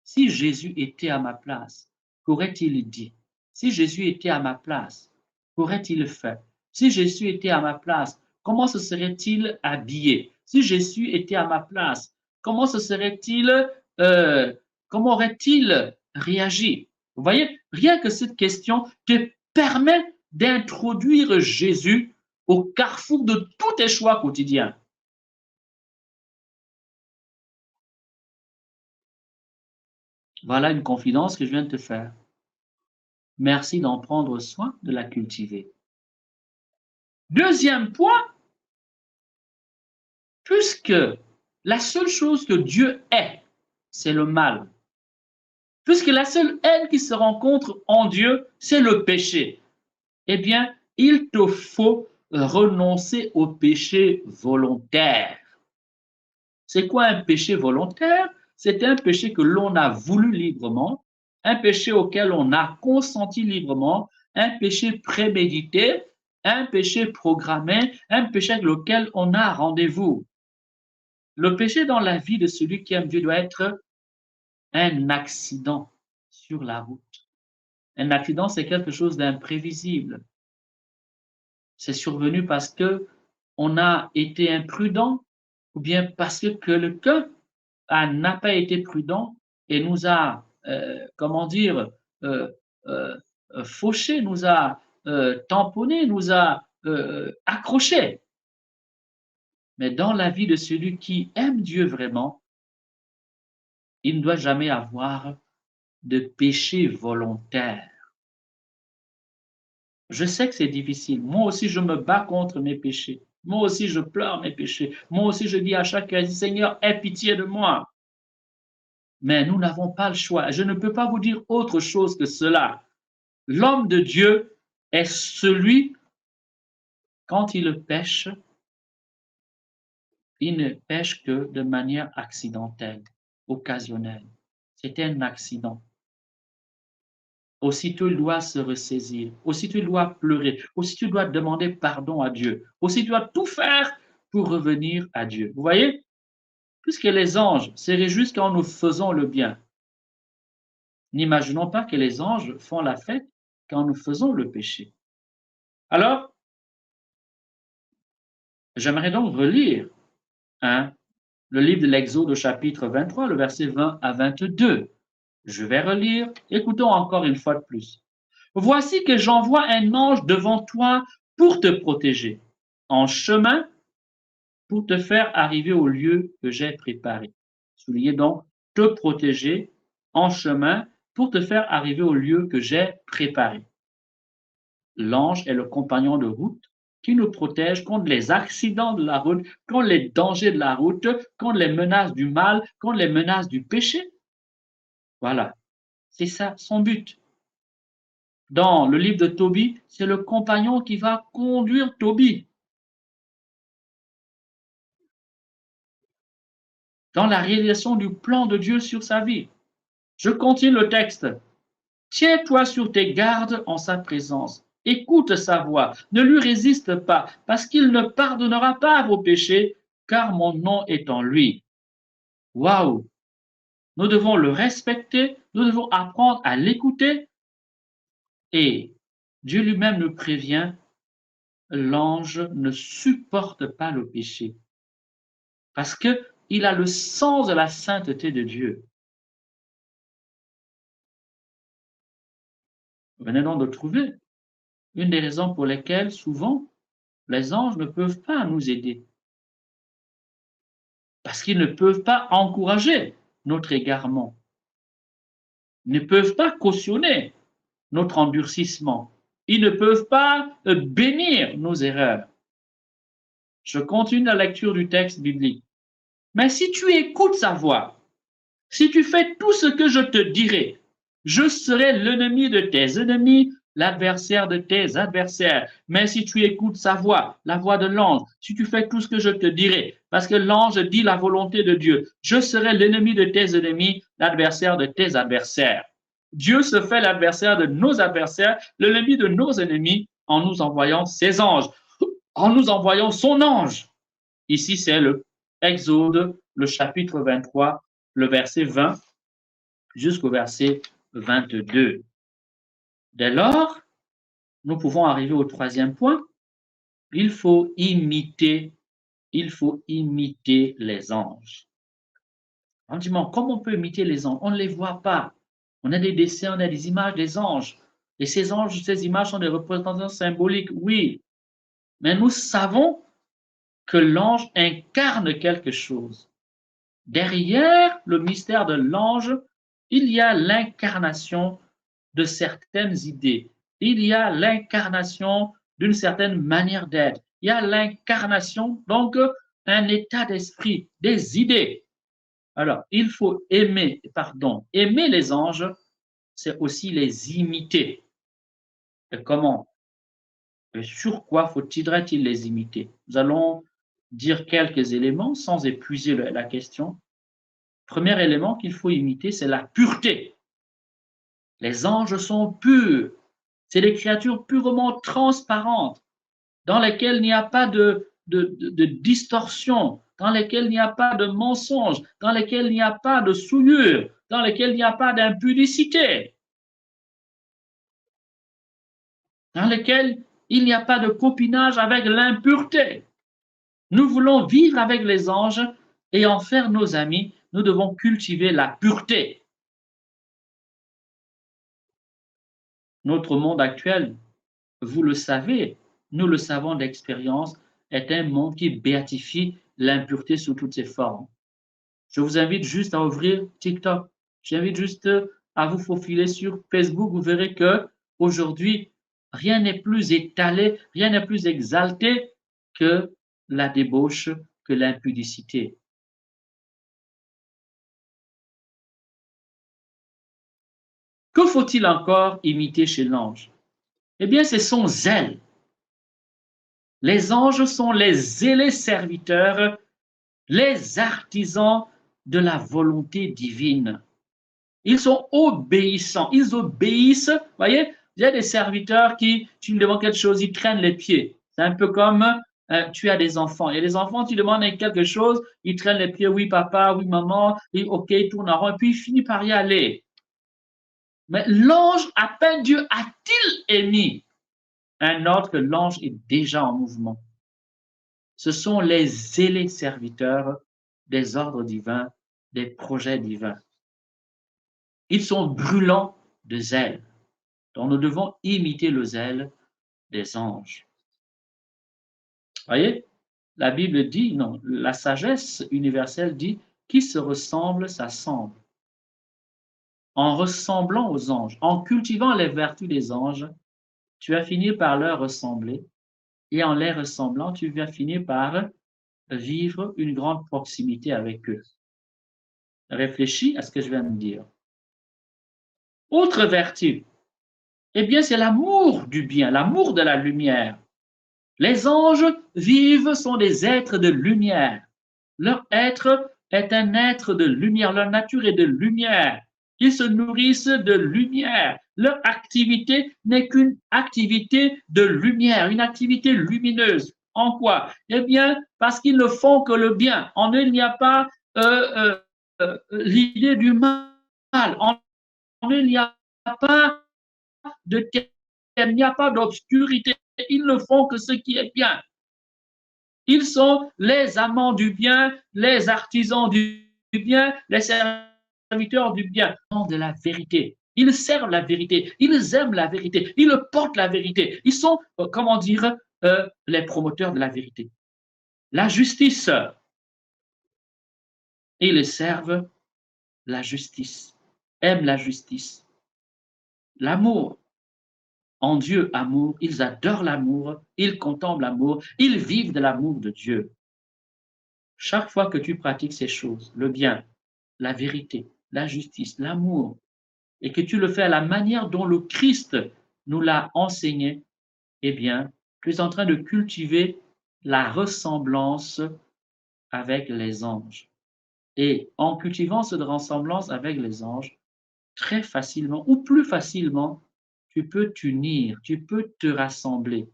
Si Jésus était à ma place, qu'aurait-il dit? Si Jésus était à ma place, qu'aurait-il fait? Si Jésus était à ma place, comment se serait-il habillé? Si Jésus était à ma place, comment comment aurait-il réagi? Vous voyez, rien que cette question te permet d'introduire Jésus au carrefour de tous tes choix quotidiens. Voilà une confidence que je viens de te faire. Merci d'en prendre soin, de la cultiver. Deuxième point, puisque la seule chose que Dieu est, c'est le mal. Puisque la seule haine qui se rencontre en Dieu, c'est le péché. Eh bien, il te faut renoncer au péché volontaire. C'est quoi un péché volontaire? C'est un péché que l'on a voulu librement, un péché auquel on a consenti librement, un péché prémédité, un péché programmé, un péché avec lequel on a rendez-vous. Le péché dans la vie de celui qui aime Dieu doit être un accident sur la route. Un accident, c'est quelque chose d'imprévisible. C'est survenu parce que on a été imprudent, ou bien parce que quelqu'un n'a pas été prudent et nous a, comment dire, euh, euh, fauché, nous a tamponné, nous a accroché. Mais dans la vie de celui qui aime Dieu vraiment, il ne doit jamais avoir de péché volontaire. Je sais que c'est difficile. Moi aussi, je me bats contre mes péchés. Moi aussi, je pleure mes péchés. Moi aussi, je dis à chaque fois, Seigneur, aie pitié de moi. Mais nous n'avons pas le choix. Je ne peux pas vous dire autre chose que cela. L'homme de Dieu est celui, quand il pêche, il ne pêche que de manière accidentelle, occasionnelle. C'est un accident. Aussitôt, il doit se ressaisir. Aussitôt, il doit pleurer. Aussitôt, il doit demander pardon à Dieu. Aussitôt, il doit tout faire pour revenir à Dieu. Vous voyez? Puisque les anges se réjouissent quand nous faisons le bien. N'imaginons pas que les anges font la fête quand nous faisons le péché. Alors, j'aimerais donc relire le livre de l'Exode au chapitre 23, le verset 20 à 22. Je vais relire. Écoutons encore une fois de plus. Voici que j'envoie un ange devant toi pour te protéger, en chemin pour te faire arriver au lieu que j'ai préparé. Soulignez donc, te protéger en chemin pour te faire arriver au lieu que j'ai préparé. L'ange est le compagnon de route qui nous protège contre les accidents de la route, contre les dangers de la route, contre les menaces du mal, contre les menaces du péché. Voilà, c'est ça son but. Dans le livre de Tobie, c'est le compagnon qui va conduire Tobie. Dans la réalisation du plan de Dieu sur sa vie. Je continue le texte. Tiens-toi sur tes gardes en sa présence. Écoute sa voix. Ne lui résiste pas, parce qu'il ne pardonnera pas vos péchés, car mon nom est en lui. Waouh! Nous devons le respecter, nous devons apprendre à l'écouter. Et Dieu lui-même nous prévient, l'ange ne supporte pas le péché, parce qu'il a le sens de la sainteté de Dieu. Venez donc de trouver une des raisons pour lesquelles souvent les anges ne peuvent pas nous aider. Parce qu'ils ne peuvent pas encourager notre égarement, ils ne peuvent pas cautionner notre endurcissement, ils ne peuvent pas bénir nos erreurs. Je continue la lecture du texte biblique. Mais si tu écoutes sa voix, si tu fais tout ce que je te dirai, je serai l'ennemi de tes ennemis, l'adversaire de tes adversaires. Mais si tu écoutes sa voix, la voix de l'ange, si tu fais tout ce que je te dirai, parce que l'ange dit la volonté de Dieu, je serai l'ennemi de tes ennemis, l'adversaire de tes adversaires. Dieu se fait l'adversaire de nos adversaires, l'ennemi de nos ennemis, en nous envoyant ses anges, en nous envoyant son ange. Ici, c'est le Exode, le chapitre 23, le verset 20 jusqu'au verset 22. Dès lors, nous pouvons arriver au troisième point. Il faut imiter les anges. On dit, comment on peut imiter les anges? On ne les voit pas. On a des dessins, on a des images des anges. Et ces anges, ces images sont des représentations symboliques, oui. Mais nous savons que l'ange incarne quelque chose. Derrière le mystère de l'ange, il y a l'incarnation de certaines idées. Il y a l'incarnation d'une certaine manière d'être. Il y a l'incarnation, donc, un état d'esprit, des idées. Alors, il faut aimer les anges, c'est aussi les imiter. Et comment? Et sur quoi faudrait-il les imiter? Nous allons dire quelques éléments sans épuiser la question. Premier élément qu'il faut imiter, c'est la pureté. Les anges sont purs. C'est des créatures purement transparentes, dans lesquelles il n'y a pas de distorsion, dans lesquelles il n'y a pas de mensonge, dans lesquelles il n'y a pas de souillure, dans lesquelles il n'y a pas d'impudicité, dans lesquelles il n'y a pas de copinage avec l'impureté. Nous voulons vivre avec les anges et en faire nos amis. Nous devons cultiver la pureté. Notre monde actuel, vous le savez, nous le savons d'expérience, est un monde qui béatifie l'impureté sous toutes ses formes. Je vous invite juste à ouvrir TikTok. J'invite juste à vous faufiler sur Facebook. Vous verrez que aujourd'hui, rien n'est plus étalé, rien n'est plus exalté que la débauche, que l'impudicité. Que faut-il encore imiter chez l'ange? Eh bien, c'est son zèle. Les anges sont les zélés serviteurs, les artisans de la volonté divine. Ils sont obéissants, ils obéissent. Vous voyez, il y a des serviteurs qui, tu lui demandes quelque chose, ils traînent les pieds. C'est un peu comme tu as des enfants. Il y a des enfants, tu demandes quelque chose, ils traînent les pieds, oui papa, oui maman, et ok, ils tournent en rond, et puis ils finissent par y aller. Mais l'ange, à peine Dieu a-t-il émis un ordre que l'ange est déjà en mouvement. Ce sont les zélés serviteurs des ordres divins, des projets divins. Ils sont brûlants de zèle. Donc nous devons imiter le zèle des anges. Voyez, la Bible dit, non, la sagesse universelle dit, qui se ressemble s'assemble. En ressemblant aux anges, en cultivant les vertus des anges, tu vas finir par leur ressembler, et en les ressemblant, tu vas finir par vivre une grande proximité avec eux. Réfléchis à ce que je viens de dire. Autre vertu, eh bien, c'est l'amour du bien, l'amour de la lumière. Les anges vivent sont des êtres de lumière. Leur être est un être de lumière, leur nature est de lumière. Ils se nourrissent de lumière. Leur activité n'est qu'une activité de lumière, une activité lumineuse. En quoi? Eh bien, parce qu'ils ne font que le bien. En eux, il n'y a pas l'idée du mal. En eux, il n'y a pas de ténèbres, il n'y a pas d'obscurité. Ils ne font que ce qui est bien. Ils sont les amants du bien, les artisans du bien, les serviteurs du bien, de la vérité. Ils servent la vérité, ils aiment la vérité, ils portent la vérité. Ils sont, comment dire, les promoteurs de la vérité. La justice. Ils servent la justice, aiment la justice. L'amour. En Dieu, amour, ils adorent l'amour, ils contemplent l'amour, ils vivent de l'amour de Dieu. Chaque fois que tu pratiques ces choses, le bien, la vérité, la justice, l'amour, et que tu le fais à la manière dont le Christ nous l'a enseigné, eh bien, tu es en train de cultiver la ressemblance avec les anges. Et en cultivant cette ressemblance avec les anges, très facilement ou plus facilement, tu peux t'unir, tu peux te rassembler,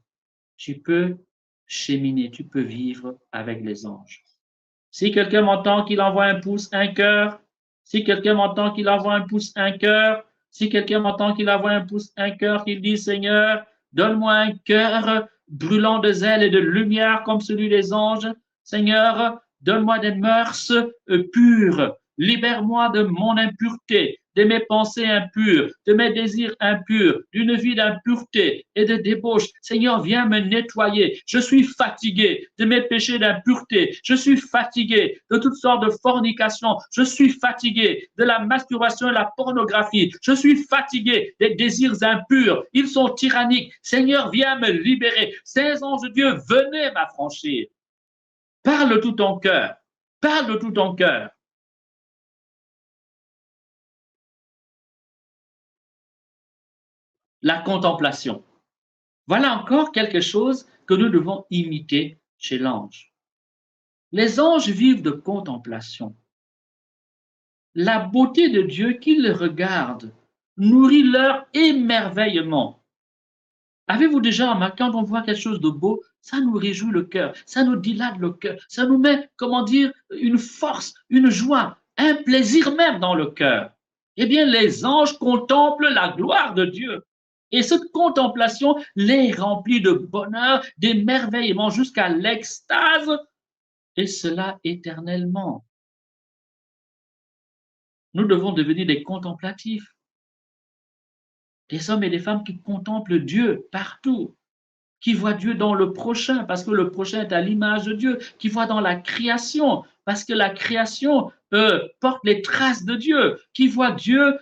tu peux cheminer, tu peux vivre avec les anges. Si quelqu'un m'entend qu'il envoie un pouce, un cœur. Si quelqu'un m'entend qu'il envoie un pouce, un cœur. Si quelqu'un m'entend qu'il envoie un pouce, un cœur, qu'il dit, Seigneur, donne-moi un cœur brûlant de zèle et de lumière comme celui des anges. Seigneur, donne-moi des mœurs pures. Libère-moi de mon impureté, de mes pensées impures, de mes désirs impurs, d'une vie d'impureté et de débauche. Seigneur, viens me nettoyer. Je suis fatigué de mes péchés d'impureté. Je suis fatigué de toutes sortes de fornications. Je suis fatigué de la masturbation et la pornographie. Je suis fatigué des désirs impurs. Ils sont tyranniques. Seigneur, viens me libérer. Saints anges de Dieu, venez m'affranchir. Parle de tout ton cœur. Parle de tout ton cœur. La contemplation. Voilà encore quelque chose que nous devons imiter chez l'ange. Les anges vivent de contemplation. La beauté de Dieu qu'ils regardent nourrit leur émerveillement. Avez-vous déjà remarqué, quand on voit quelque chose de beau, ça nous réjouit le cœur, ça nous dilate le cœur, ça nous met, comment dire, une force, une joie, un plaisir même dans le cœur. Eh bien, les anges contemplent la gloire de Dieu. Et cette contemplation les remplit de bonheur, d'émerveillement jusqu'à l'extase et cela éternellement. Nous devons devenir des contemplatifs, des hommes et des femmes qui contemplent Dieu partout, qui voient Dieu dans le prochain, parce que le prochain est à l'image de Dieu, qui voient dans la création, parce que la création porte les traces de Dieu, qui voient Dieu,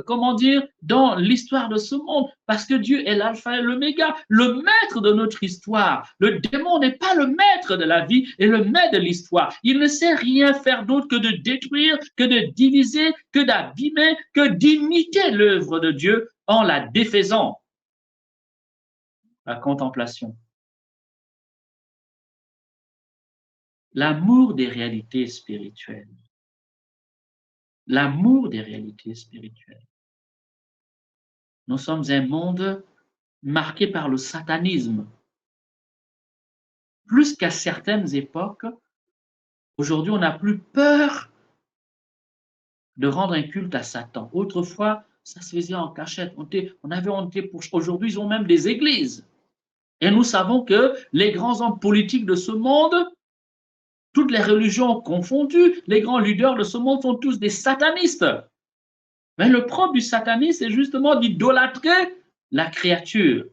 comment dire, dans l'histoire de ce monde, parce que Dieu est l'alpha et l'oméga, le maître de notre histoire. Le démon n'est pas le maître de la vie et le maître de l'histoire. Il ne sait rien faire d'autre que de détruire, que de diviser, que d'abîmer, que d'imiter l'œuvre de Dieu en la défaisant. La contemplation. L'amour des réalités spirituelles. L'amour des réalités spirituelles. Nous sommes un monde marqué par le satanisme. Plus qu'à certaines époques, aujourd'hui, on n'a plus peur de rendre un culte à Satan. Autrefois, ça se faisait en cachette. On avait honte pour. Aujourd'hui, ils ont même des églises. Et nous savons que les grands hommes politiques de ce monde, toutes les religions confondues, les grands leaders de ce monde sont tous des satanistes. Mais le propre du satanisme, c'est justement d'idolâtrer la créature.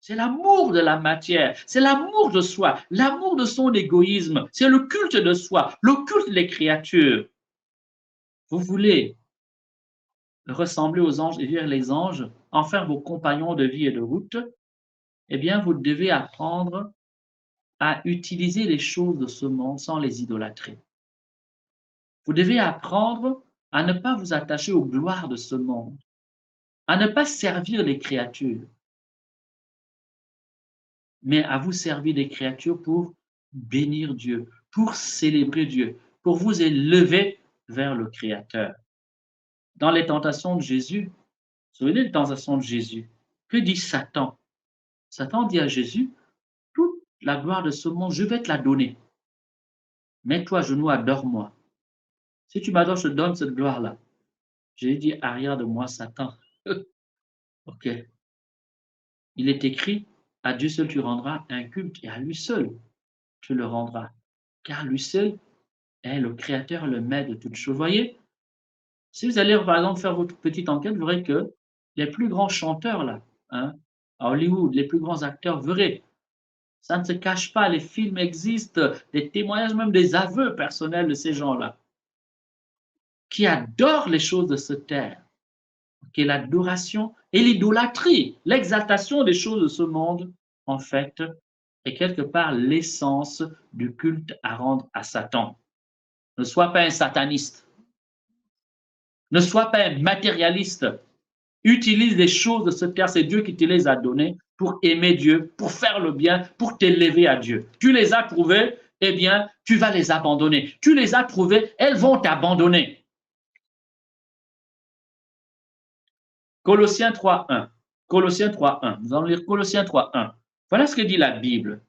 C'est l'amour de la matière, c'est l'amour de soi, l'amour de son égoïsme, c'est le culte de soi, le culte des créatures. Vous voulez ressembler aux anges et vivre les anges, en faire vos compagnons de vie et de route, eh bien, vous devez apprendre à utiliser les choses de ce monde sans les idolâtrer. Vous devez apprendre à ne pas vous attacher aux gloires de ce monde, à ne pas servir les créatures, mais à vous servir des créatures pour bénir Dieu, pour célébrer Dieu, pour vous élever vers le Créateur. Dans les tentations de Jésus, vous vous souvenez des tentations de Jésus, que dit Satan? Satan dit à Jésus, toute la gloire de ce monde, je vais te la donner. Mets-toi à genoux, adore-moi. Si tu m'adores, je te donne cette gloire-là. J'ai dit, arrière de moi, Satan. Ok. Il est écrit, à Dieu seul tu rendras un culte et à lui seul tu le rendras. Car lui seul est le créateur, le maître de toutes choses. Vous voyez, si vous allez par exemple faire votre petite enquête, vous verrez que les plus grands chanteurs là, hein, à Hollywood, les plus grands acteurs, vous verrez, ça ne se cache pas, les films existent, des témoignages, même des aveux personnels de ces gens-là, qui adorent les choses de cette terre, qui est l'adoration et l'idolâtrie, l'exaltation des choses de ce monde, en fait, est quelque part l'essence du culte à rendre à Satan. Ne sois pas un sataniste. Ne sois pas un matérialiste. Utilise les choses de cette terre, c'est Dieu qui te les a données pour aimer Dieu, pour faire le bien, pour t'élever à Dieu. Tu les as trouvées, eh bien, tu vas les abandonner. Tu les as trouvées, elles vont t'abandonner. Colossiens 3.1. Colossiens 3.1. Nous allons lire Colossiens 3.1. Voilà ce que dit la Bible.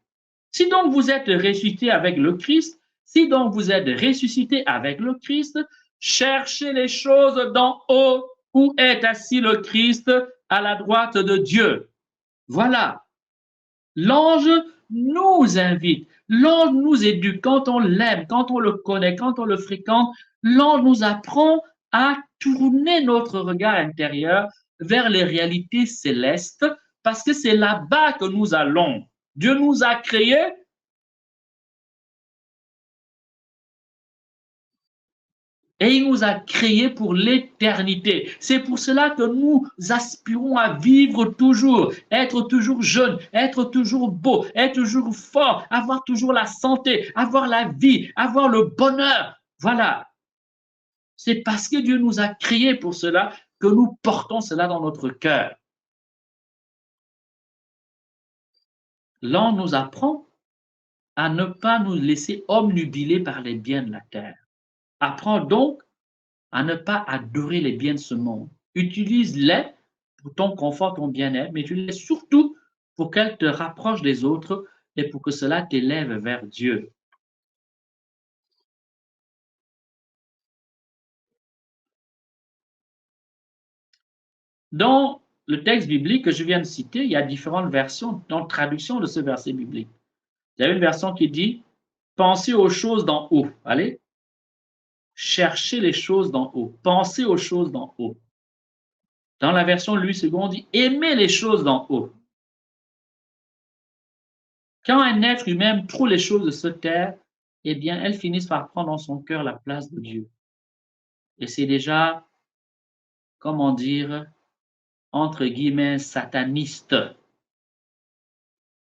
Si donc vous êtes ressuscité avec le Christ, si donc vous êtes ressuscité avec le Christ, cherchez les choses d'en haut où est assis le Christ à la droite de Dieu. Voilà. L'ange nous invite, l'ange nous éduque quand on l'aime, quand on le connaît, quand on le fréquente. L'ange nous apprend à tourner notre regard intérieur vers les réalités célestes parce que c'est là-bas que nous allons. Dieu nous a créés et il nous a créés pour l'éternité. C'est pour cela que nous aspirons à vivre toujours, être toujours jeune, être toujours beau, être toujours fort, avoir toujours la santé, avoir la vie, avoir le bonheur. Voilà. C'est parce que Dieu nous a créés pour cela que nous portons cela dans notre cœur. L'ange nous apprend à ne pas nous laisser obnubiler par les biens de la terre. Apprends donc à ne pas adorer les biens de ce monde. Utilise-les pour ton confort, ton bien-être, mais utilise-les surtout pour qu'elles te rapprochent des autres et pour que cela t'élève vers Dieu. Dans le texte biblique que je viens de citer, il y a différentes versions, donc traductions de ce verset biblique. Il y a une version qui dit pensez aux choses d'en haut. Allez, cherchez les choses d'en haut. Pensez aux choses d'en haut. Dans la version Louis II, on dit aimez les choses d'en haut. Quand un être humain trouve les choses de cette terre, eh bien, elles finissent par prendre dans son cœur la place de Dieu. Et c'est déjà, comment dire, entre guillemets, sataniste.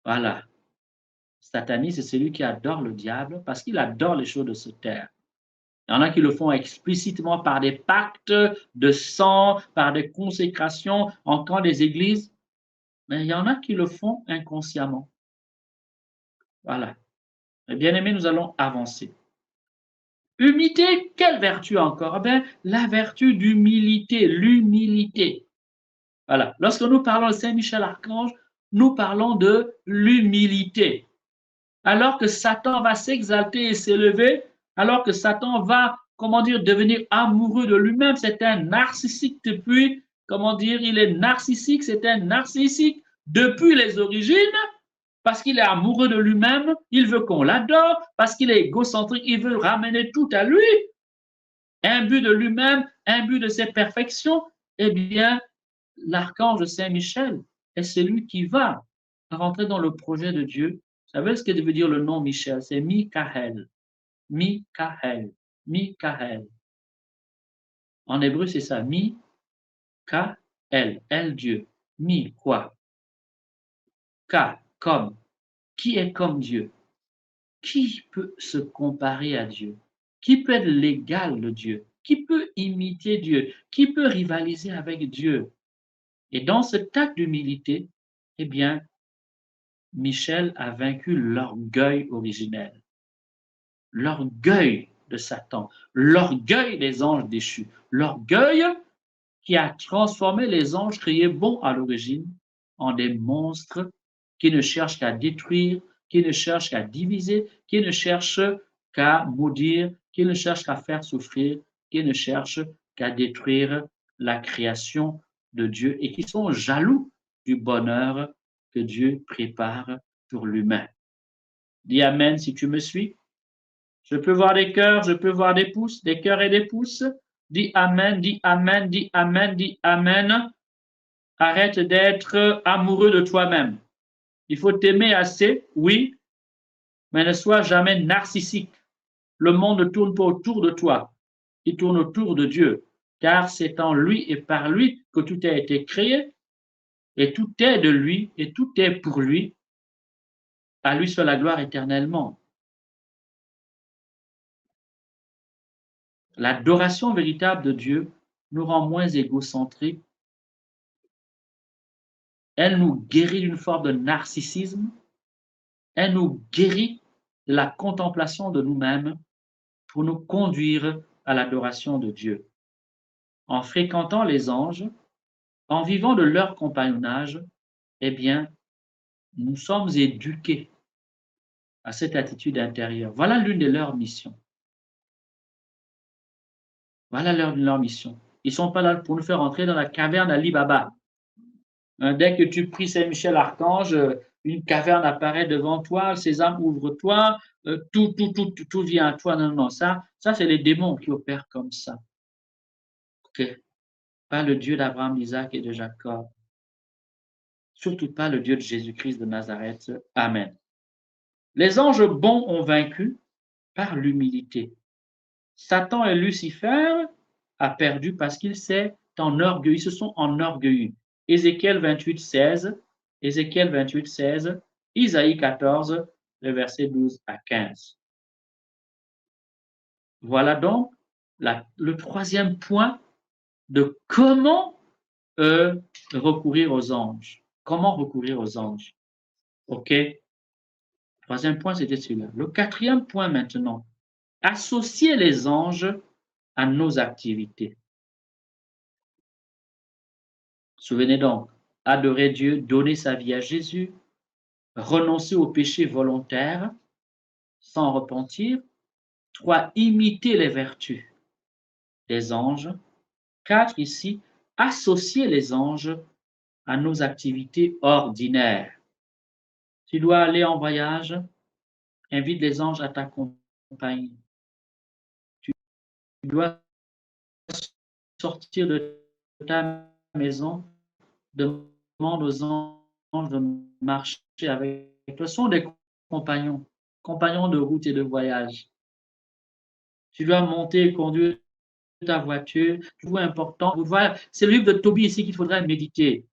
Voilà. Sataniste, c'est celui qui adore le diable parce qu'il adore les choses de cette terre. Il y en a qui le font explicitement par des pactes de sang, par des consécrations en camp des églises, mais il y en a qui le font inconsciemment. Voilà. Mais bien aimés, nous allons avancer. Humilité, quelle vertu encore? Eh bien, la vertu d'humilité, l'humilité. Voilà. Lorsque nous parlons de Saint Michel Archange, nous parlons de l'humilité. Alors que Satan va s'exalter et s'élever, alors que Satan va, comment dire, devenir amoureux de lui-même, c'est un narcissique depuis, comment dire, il est narcissique, c'est un narcissique depuis les origines, parce qu'il est amoureux de lui-même, il veut qu'on l'adore, parce qu'il est égocentrique, il veut ramener tout à lui, un but de lui-même, un but de ses perfections. Eh bien, l'archange Saint-Michel est celui qui va rentrer dans le projet de Dieu. Vous savez ce que veut dire le nom Michel? C'est Michael. Michael. Michael. En hébreu, c'est ça. Mi-ka-el. El Dieu. Mi quoi? Ka, comme. Qui est comme Dieu? Qui peut se comparer à Dieu? Qui peut être l'égal de Dieu? Qui peut imiter Dieu? Qui peut rivaliser avec Dieu? Et dans cet acte d'humilité, eh bien, Michel a vaincu l'orgueil originel, l'orgueil de Satan, l'orgueil des anges déchus, l'orgueil qui a transformé les anges créés bons à l'origine en des monstres qui ne cherchent qu'à détruire, qui ne cherchent qu'à diviser, qui ne cherchent qu'à maudire, qui ne cherchent qu'à faire souffrir, qui ne cherchent qu'à détruire la création de Dieu et qui sont jaloux du bonheur que Dieu prépare pour l'humain. Dis Amen si tu me suis. Je peux voir des cœurs, je peux voir des pouces, des cœurs et des pouces. Dis Amen, dis Amen, dis Amen, dis Amen. Arrête d'être amoureux de toi-même. Il faut t'aimer assez, oui, mais ne sois jamais narcissique. Le monde ne tourne pas autour de toi, il tourne autour de Dieu, car c'est en lui et par lui que tout a été créé, et tout est de lui, et tout est pour lui. À lui soit la gloire éternellement. L'adoration véritable de Dieu nous rend moins égocentriques. Elle nous guérit d'une forme de narcissisme. Elle nous guérit de la contemplation de nous-mêmes pour nous conduire à l'adoration de Dieu. En fréquentant les anges, en vivant de leur compagnonnage, eh bien, nous sommes éduqués à cette attitude intérieure. Voilà l'une de leurs missions. Voilà leur mission. Ils ne sont pas là pour nous faire entrer dans la caverne d'Ali Baba. Dès que tu pries Saint-Michel Archange, une caverne apparaît devant toi, Sésame, ouvre-toi, tout vient à toi. Non, non, ça c'est les démons qui opèrent comme ça. Okay. Pas le Dieu d'Abraham, d'Isaac et de Jacob. Surtout pas le Dieu de Jésus-Christ de Nazareth. Amen. Les anges bons ont vaincu par l'humilité. Satan et Lucifer a perdu parce qu'ils se sont enorgueillis. Ézéchiel 28, 16, Ézéchiel 28, 16, Isaïe 14, le verset 12 à 15. Voilà donc le troisième point de comment recourir aux anges. Comment recourir aux anges? OK? Troisième point, c'était celui-là. Le quatrième point maintenant, associer les anges à nos activités. Souvenez donc, adorer Dieu, donner sa vie à Jésus, renoncer au péché volontaire sans repentir. 3. Imiter les vertus des anges. 4. Ici, associer les anges à nos activités ordinaires. Tu dois aller en voyage, Invite les anges à t'accompagner. Tu dois sortir de ta maison, demande aux anges de marcher avec toi. Ce sont des compagnons, compagnons de route et de voyage. Tu dois monter et conduire ta voiture. Toujours important. C'est le livre de Tobie ici qu'il faudrait méditer.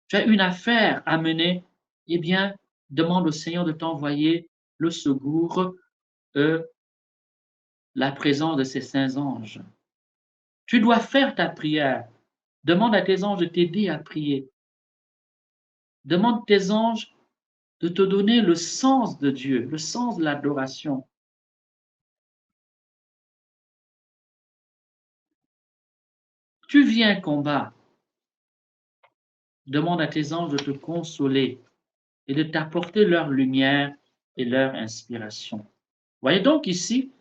Tu as une affaire à mener, eh bien, demande au Seigneur de t'envoyer le secours, la présence de ces saints anges. Tu dois faire ta prière. Demande à tes anges de t'aider à prier. Demande à tes anges de te donner le sens de Dieu, le sens de l'adoration. Tu viens combat. Demande à tes anges de te consoler et de t'apporter leur lumière et leur inspiration. Voyez donc ici,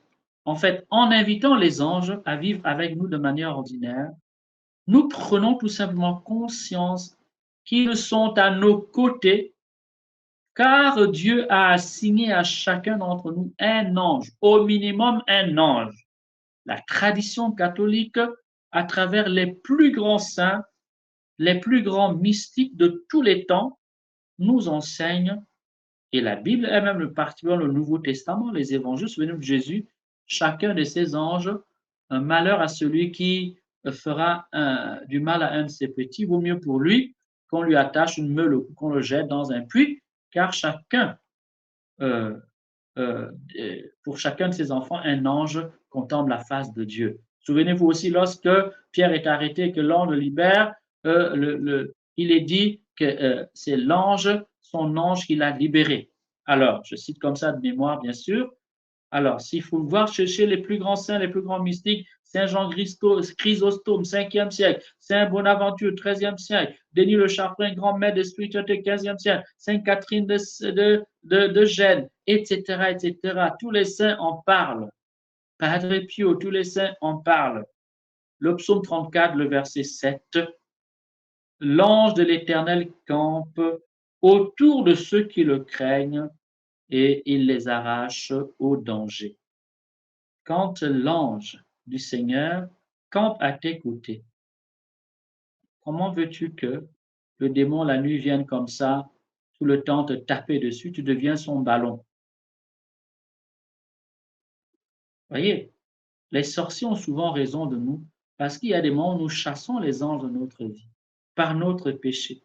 en fait, en invitant les anges à vivre avec nous de manière ordinaire, nous prenons tout simplement conscience qu'ils sont à nos côtés, car Dieu a assigné à chacun d'entre nous un ange, au minimum un ange. La tradition catholique, à travers les plus grands saints, les plus grands mystiques de tous les temps, nous enseigne, et la Bible elle-même, particulièrement le Nouveau Testament, les évangiles, souvenez-vous de Jésus, chacun de ces anges, un malheur à celui qui fera du mal à un de ses petits, vaut mieux pour lui qu'on lui attache une meule ou qu'on le jette dans un puits, car chacun, euh, pour chacun de ses enfants, un ange contemple la face de Dieu. Souvenez-vous aussi, lorsque Pierre est arrêté et que l'ange le libère, il est dit que c'est l'ange, son ange qui l'a libéré. Alors, je cite comme ça de mémoire, bien sûr. Alors, s'il faut voir chercher les plus grands saints, les plus grands mystiques, Saint Jean Chrysostome, 5e siècle, Saint Bonaventure, 13e siècle, Denis le Charpin, grand maître de spiritualité, 15e siècle, Sainte Catherine de Gênes, etc., etc. Tous les saints en parlent. Padre Pio, tous les saints en parlent. Le psaume 34, le verset 7. L'ange de l'Éternel campe autour de ceux qui le craignent et il les arrache au danger. Quand l'ange du Seigneur campe à tes côtés, comment veux-tu que le démon la nuit vienne comme ça, tout le temps te taper dessus, tu deviens son ballon? Voyez, les sorciers ont souvent raison de nous parce qu'il y a des moments où nous chassons les anges de notre vie par notre péché,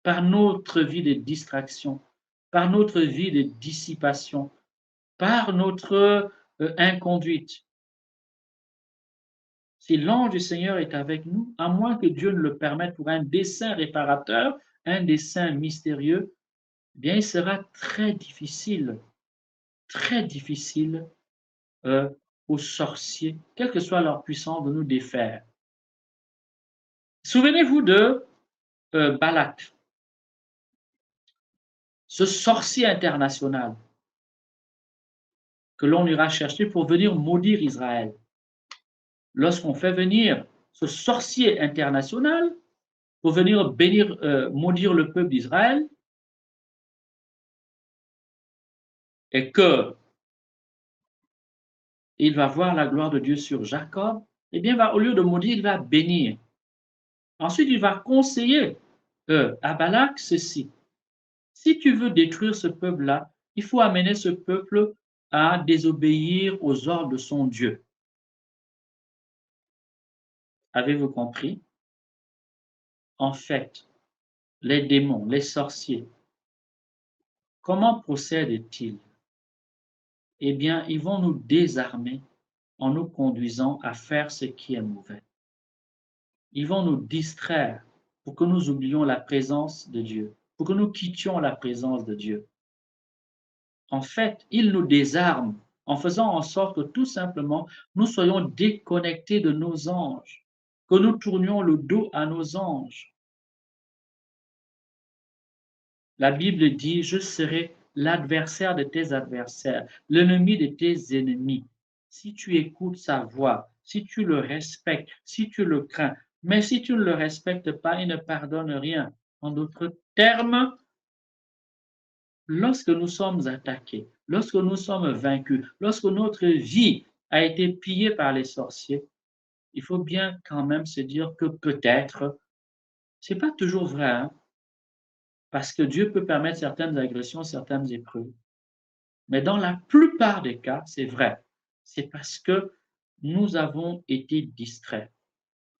par notre vie de distraction, par notre vie de dissipation, par notre inconduite. Si l'ange du Seigneur est avec nous, à moins que Dieu ne le permette pour un dessein réparateur, un dessein mystérieux, eh bien, il sera très difficile aux sorciers, quelle que soit leur puissance, de nous défaire. Souvenez-vous de Balak, ce sorcier international que l'on ira chercher pour venir maudire Israël. Lorsqu'on fait venir ce sorcier international pour venir maudire le peuple d'Israël, et que il va voir la gloire de Dieu sur Jacob, eh bien, au lieu de maudire, il va bénir. Ensuite, il va conseiller à Balak ceci. Si tu veux détruire ce peuple-là, il faut amener ce peuple à désobéir aux ordres de son Dieu. Avez-vous compris? En fait, les démons, les sorciers, comment procèdent-ils? Eh bien, ils vont nous désarmer en nous conduisant à faire ce qui est mauvais. Ils vont nous distraire pour que nous oublions la présence de Dieu, pour que nous quittions la présence de Dieu. En fait, ils nous désarment en faisant en sorte que tout simplement nous soyons déconnectés de nos anges, que nous tournions le dos à nos anges. La Bible dit, je serai l'adversaire de tes adversaires, l'ennemi de tes ennemis. Si tu écoutes sa voix, si tu le respectes, si tu le crains, mais si tu ne le respectes pas, il ne pardonne rien. En d'autres termes, lorsque nous sommes attaqués, lorsque nous sommes vaincus, lorsque notre vie a été pillée par les sorciers, il faut bien quand même se dire que peut-être, c'est pas toujours vrai, hein, parce que Dieu peut permettre certaines agressions, certaines épreuves. Mais dans la plupart des cas, c'est vrai. C'est parce que nous avons été distraits.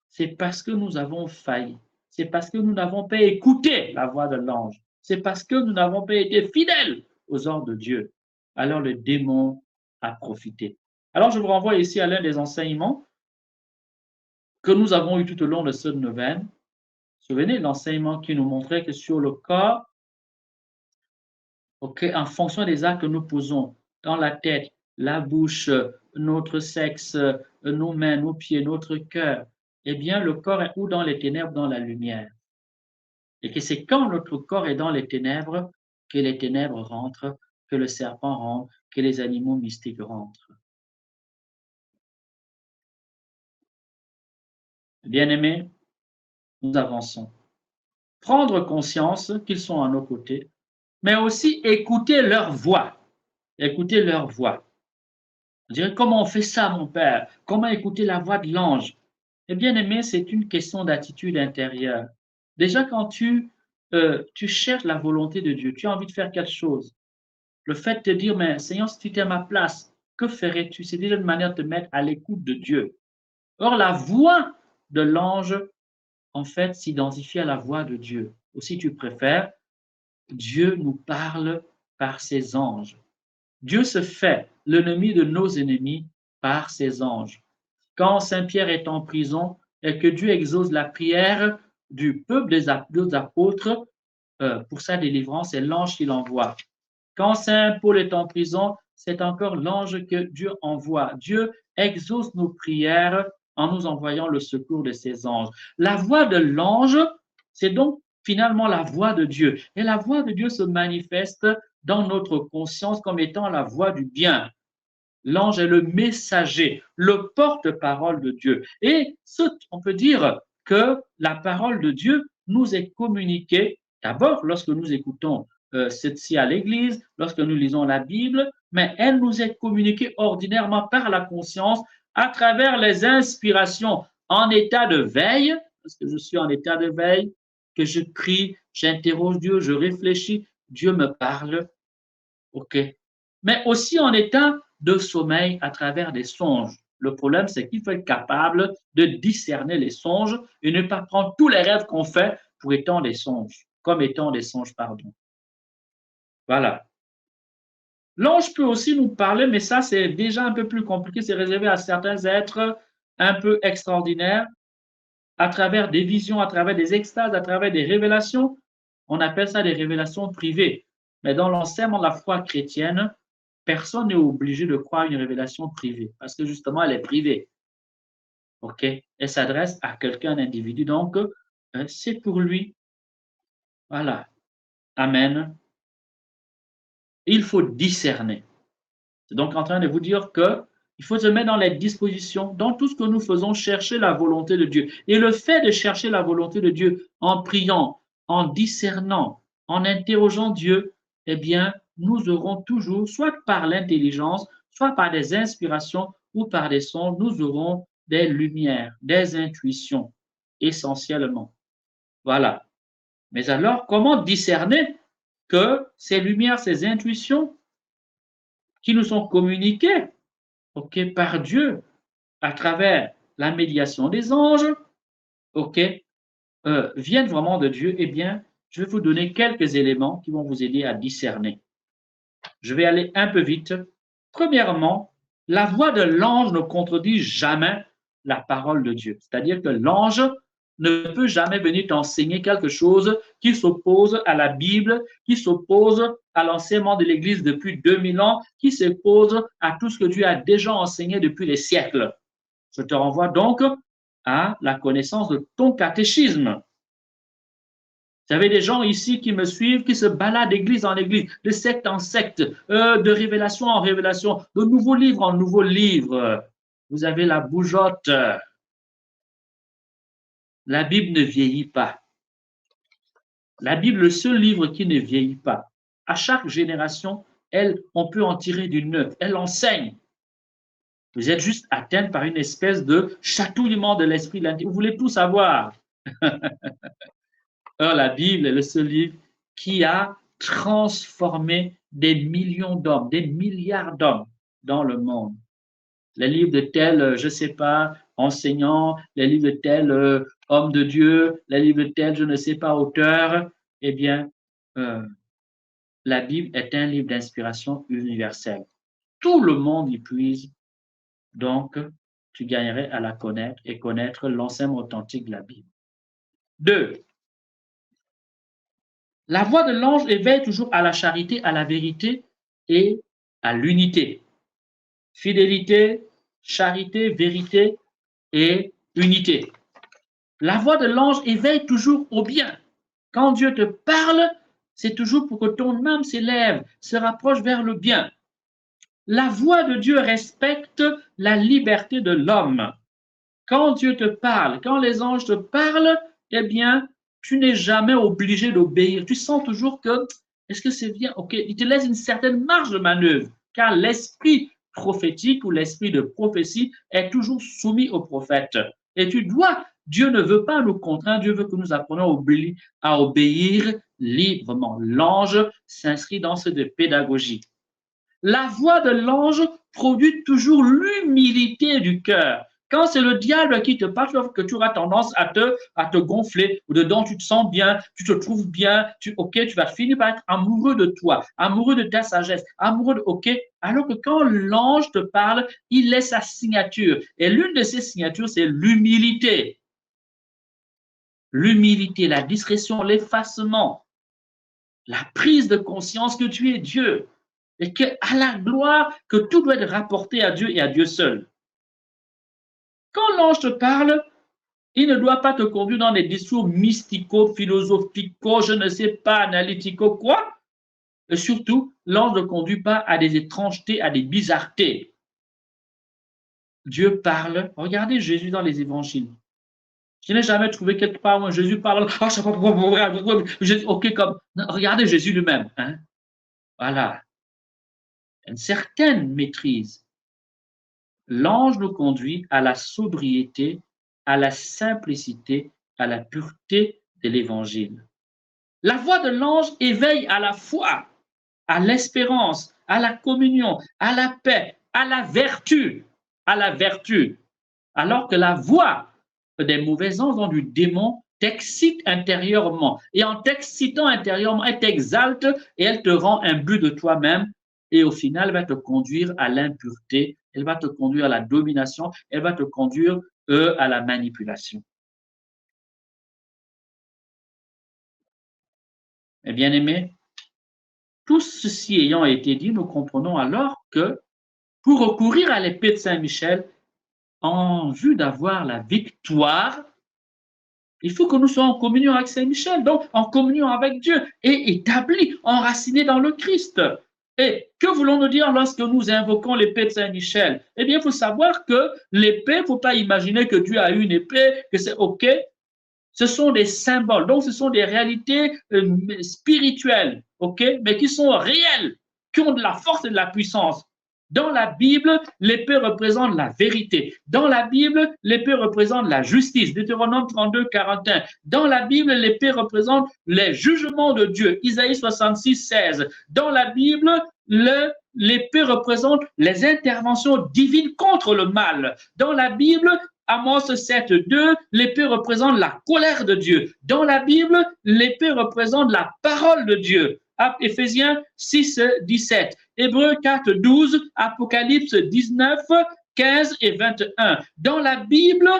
C'est parce que nous avons failli. C'est parce que nous n'avons pas écouté la voix de l'ange. C'est parce que nous n'avons pas été fidèles aux ordres de Dieu. Alors le démon a profité. Alors je vous renvoie ici à l'un des enseignements que nous avons eu tout au long de cette neuvaine. Souvenez l'enseignement qui nous montrait que sur le corps, en fonction des actes que nous posons dans la tête, la bouche, notre sexe, nos mains, nos pieds, notre cœur, eh bien, le corps est ou dans les ténèbres, dans la lumière. Et que c'est quand notre corps est dans les ténèbres que les ténèbres rentrent, que le serpent rentre, que les animaux mystiques rentrent. Bien-aimés, nous avançons. Prendre conscience qu'ils sont à nos côtés, mais aussi écouter leur voix. Écouter leur voix. On dirait, comment on fait ça, mon Père? Comment écouter la voix de l'ange? Eh bien aimé, c'est une question d'attitude intérieure. Déjà, quand tu cherches la volonté de Dieu, tu as envie de faire quelque chose. Le fait de te dire, mais Seigneur, si tu étais à ma place, que ferais-tu? C'est déjà une manière de te mettre à l'écoute de Dieu. Or, la voix de l'ange, en fait, s'identifie à la voix de Dieu. Ou si tu préfères, Dieu nous parle par ses anges. Dieu se fait l'ennemi de nos ennemis par ses anges. Quand Saint Pierre est en prison et que Dieu exauce la prière du peuple des apôtres pour sa délivrance, c'est l'ange qui l'envoie. Quand Saint Paul est en prison, c'est encore l'ange que Dieu envoie. Dieu exauce nos prières en nous envoyant le secours de ses anges. La voix de l'ange, c'est donc finalement la voix de Dieu. Et la voix de Dieu se manifeste dans notre conscience comme étant la voix du bien. L'ange est le messager, le porte-parole de Dieu. Et on peut dire que la parole de Dieu nous est communiquée d'abord lorsque nous écoutons ceci à l'église, lorsque nous lisons la Bible, mais elle nous est communiquée ordinairement par la conscience à travers les inspirations en état de veille, parce que je suis en état de veille, que je prie, j'interroge Dieu, je réfléchis, Dieu me parle, ok. Mais aussi en état de sommeil à travers des songes. Le problème, c'est qu'il faut être capable de discerner les songes et ne pas prendre tous les rêves qu'on fait pour étant des songes, comme étant des songes, pardon. Voilà. L'ange peut aussi nous parler, mais ça, c'est déjà un peu plus compliqué. C'est réservé à certains êtres un peu extraordinaires, à travers des visions, à travers des extases, à travers des révélations. On appelle ça des révélations privées. Mais dans l'enseignement de la foi chrétienne, personne n'est obligé de croire une révélation privée, parce que justement, elle est privée. OK? Elle s'adresse à quelqu'un, un individu. Donc, c'est pour lui. Voilà. Amen. Il faut discerner. C'est donc en train de vous dire que il faut se mettre dans les dispositions, dans tout ce que nous faisons, chercher la volonté de Dieu. Et le fait de chercher la volonté de Dieu en priant, en discernant, en interrogeant Dieu, eh bien, nous aurons toujours, soit par l'intelligence, soit par des inspirations ou par des songes, nous aurons des lumières, des intuitions, essentiellement. Voilà. Mais alors, comment discerner que ces lumières, ces intuitions qui nous sont communiquées, ok, par Dieu à travers la médiation des anges, ok, viennent vraiment de Dieu, eh bien, je vais vous donner quelques éléments qui vont vous aider à discerner. Je vais aller un peu vite. Premièrement, la voix de l'ange ne contredit jamais la parole de Dieu. C'est-à-dire que l'ange ne peut jamais venir t'enseigner quelque chose qui s'oppose à la Bible, qui s'oppose à l'enseignement de l'Église depuis 2000 ans, qui s'oppose à tout ce que Dieu a déjà enseigné depuis des siècles. Je te renvoie donc à la connaissance de ton catéchisme. Vous avez des gens ici qui me suivent, qui se baladent d'église en église, de secte en secte, de révélation en révélation, de nouveaux livres en nouveaux livres. Vous avez la bougeotte. La Bible ne vieillit pas. La Bible, le seul livre qui ne vieillit pas. À chaque génération, on peut en tirer du neuf. Elle enseigne. Vous êtes juste atteint par une espèce de chatouillement de l'esprit. Vous voulez tout savoir. Or, la Bible est le seul livre qui a transformé des millions d'hommes, des milliards d'hommes dans le monde. Les livres de tel, je ne sais pas, enseignant, les livres de tel homme de Dieu, les livres de tel, je ne sais pas, auteur, eh bien, la Bible est un livre d'inspiration universelle. Tout le monde y puise, donc tu gagnerais à la connaître et connaître l'enseignement authentique de la Bible. 2. La voix de l'ange éveille toujours à la charité, à la vérité et à l'unité. Fidélité, charité, vérité et unité. La voix de l'ange éveille toujours au bien. Quand Dieu te parle, c'est toujours pour que ton âme s'élève, se rapproche vers le bien. La voix de Dieu respecte la liberté de l'homme. Quand Dieu te parle, quand les anges te parlent, eh bien, tu n'es jamais obligé d'obéir. Tu sens toujours que, est-ce que c'est bien? OK, il te laisse une certaine marge de manœuvre, car l'esprit prophétique ou l'esprit de prophétie est toujours soumis au prophète. Et Dieu ne veut pas nous contraindre, Dieu veut que nous apprenions à obéir librement. L'ange s'inscrit dans ce de pédagogie. La voix de l'ange produit toujours l'humilité du cœur. Quand c'est le diable qui te parle, que tu auras tendance à te gonfler, ou dedans tu te sens bien, tu te trouves bien, tu vas finir par être amoureux de toi, amoureux de ta sagesse, amoureux de alors que quand l'ange te parle, il laisse sa signature. Et l'une de ses signatures, c'est l'humilité. L'humilité, la discrétion, l'effacement, la prise de conscience que tu es Dieu. Et qu'à la gloire, que tout doit être rapporté à Dieu et à Dieu seul. Quand l'ange te parle, il ne doit pas te conduire dans des discours mystico, philosophico, je ne sais pas, analytico, quoi. Et surtout, l'ange ne conduit pas à des étrangetés, à des bizarretés. Dieu parle. Regardez Jésus dans les évangiles. Je n'ai jamais trouvé quelque part où Jésus parle. Oh, je sais pas pourquoi. Regardez Jésus lui-même. Hein? Voilà. Une certaine maîtrise. L'ange nous conduit à la sobriété, à la simplicité, à la pureté de l'Évangile. La voix de l'ange éveille à la foi, à l'espérance, à la communion, à la paix, à la vertu, alors que la voix des mauvais anges, donc du démon, t'excite intérieurement. Et en t'excitant intérieurement, elle t'exalte et elle te rend imbu de toi-même. Et au final, elle va te conduire à l'impureté, elle va te conduire à la domination, elle va te conduire à la manipulation. Mes bien-aimés, tout ceci ayant été dit, nous comprenons alors que pour recourir à l'épée de Saint-Michel, en vue d'avoir la victoire, il faut que nous soyons en communion avec Saint-Michel, donc en communion avec Dieu et établis, enracinés dans le Christ. Et que voulons-nous dire lorsque nous invoquons l'épée de Saint-Michel? Eh bien, il faut savoir que l'épée, il ne faut pas imaginer que Dieu a une épée, que c'est OK. Ce sont des symboles, donc ce sont des réalités spirituelles, OK, mais qui sont réelles, qui ont de la force et de la puissance. Dans la Bible, l'épée représente la vérité. Dans la Bible, l'épée représente la justice. Deutéronome 32, 41. Dans la Bible, l'épée représente les jugements de Dieu. Isaïe 66, 16. Dans la Bible, l'épée représente les interventions divines contre le mal. Dans la Bible, Amos 7, 2, l'épée représente la colère de Dieu. Dans la Bible, l'épée représente la parole de Dieu. Éphésiens 6, 17, Hébreux 4, 12, Apocalypse 19, 15 et 21. Dans la Bible,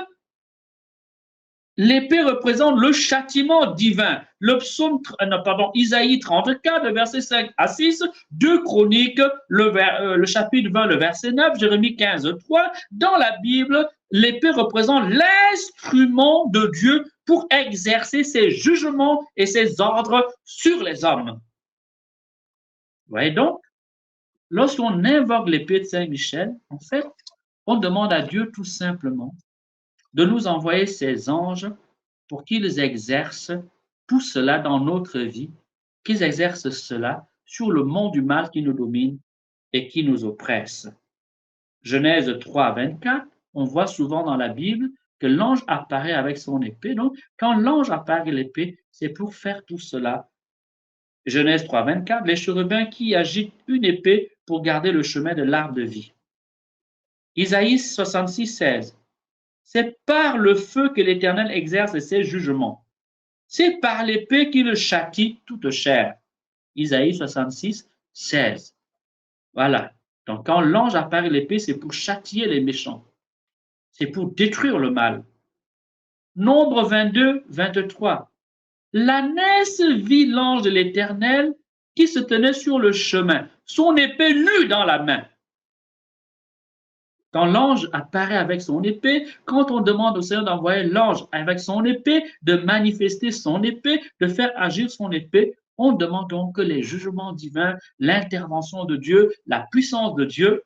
l'épée représente le châtiment divin. Isaïe 34, verset 5 à 6, 2 Chroniques, le chapitre 20, le verset 9, Jérémie 15, 3. Dans la Bible, l'épée représente l'instrument de Dieu pour exercer ses jugements et ses ordres sur les hommes. Vous voyez donc, lorsqu'on invoque l'épée de Saint-Michel, en fait, on demande à Dieu tout simplement de nous envoyer ses anges pour qu'ils exercent tout cela dans notre vie, qu'ils exercent cela sur le monde du mal qui nous domine et qui nous oppresse. Genèse 3, 24, on voit souvent dans la Bible que l'ange apparaît avec son épée. Donc, quand l'ange apparaît avec l'épée, c'est pour faire tout cela. Genèse 3, 24, les chérubins qui agitent une épée pour garder le chemin de l'arbre de vie. Isaïe 66, 16, c'est par le feu que l'Éternel exerce ses jugements. C'est par l'épée qu'il châtie toute chair. Isaïe 66, 16. Voilà. Donc, quand l'ange apparaît l'épée, c'est pour châtier les méchants. C'est pour détruire le mal. Nombre 22, 23. L'ânesse vit l'ange de l'Éternel qui se tenait sur le chemin, son épée nue dans la main. Quand l'ange apparaît avec son épée, quand on demande au Seigneur d'envoyer l'ange avec son épée, de manifester son épée, de faire agir son épée, on demande donc que les jugements divins, l'intervention de Dieu, la puissance de Dieu.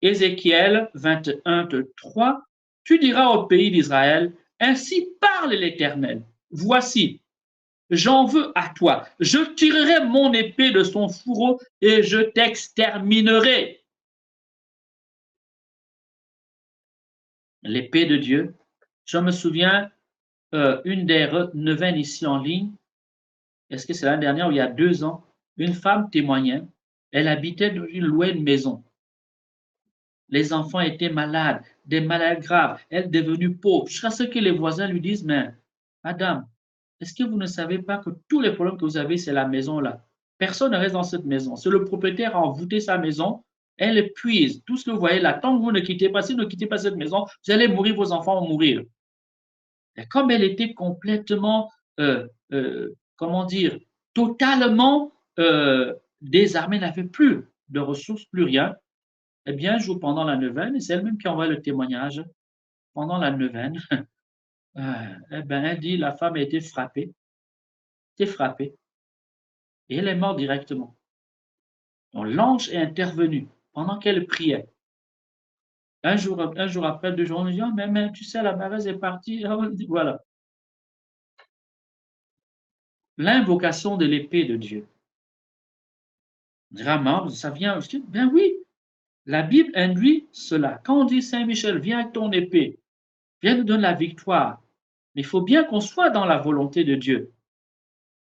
Ézéchiel 21, 3, tu diras au pays d'Israël, ainsi parle l'Éternel. Voici, j'en veux à toi. Je tirerai mon épée de son fourreau et je t'exterminerai. L'épée de Dieu. Je me souviens, une des neuvaines ici en ligne, est-ce que c'est l'année dernière ou il y a 2 ans, une femme témoignait, elle habitait dans une maison. Les enfants étaient malades, des malades graves, elle est devenue pauvre, jusqu'à ce que les voisins lui disent, mais madame, est-ce que vous ne savez pas que tous les problèmes que vous avez, c'est la maison là? Personne ne reste dans cette maison. C'est le propriétaire a envoûté sa maison, elle épuise tout ce que vous voyez là. Tant que vous ne quittez pas, si vous ne quittez pas cette maison, vous allez mourir, vos enfants vont mourir. Et comme elle était complètement, comment dire, totalement désarmée, n'avait plus de ressources, plus rien, eh bien, un jour pendant la neuvaine, et c'est elle-même qui envoie le témoignage, pendant la neuvaine, eh ben, elle dit, la femme a été frappée, et elle est morte directement. Donc, l'ange est intervenu pendant qu'elle priait. Un jour après, 2 jours, on dit, oh, mais tu sais, la mareuse est partie. Voilà. L'invocation de l'épée de Dieu. Vraiment, ça vient aussi. Ben oui, la Bible induit cela. Quand on dit Saint-Michel, viens avec ton épée, viens nous donner la victoire. Mais il faut bien qu'on soit dans la volonté de Dieu.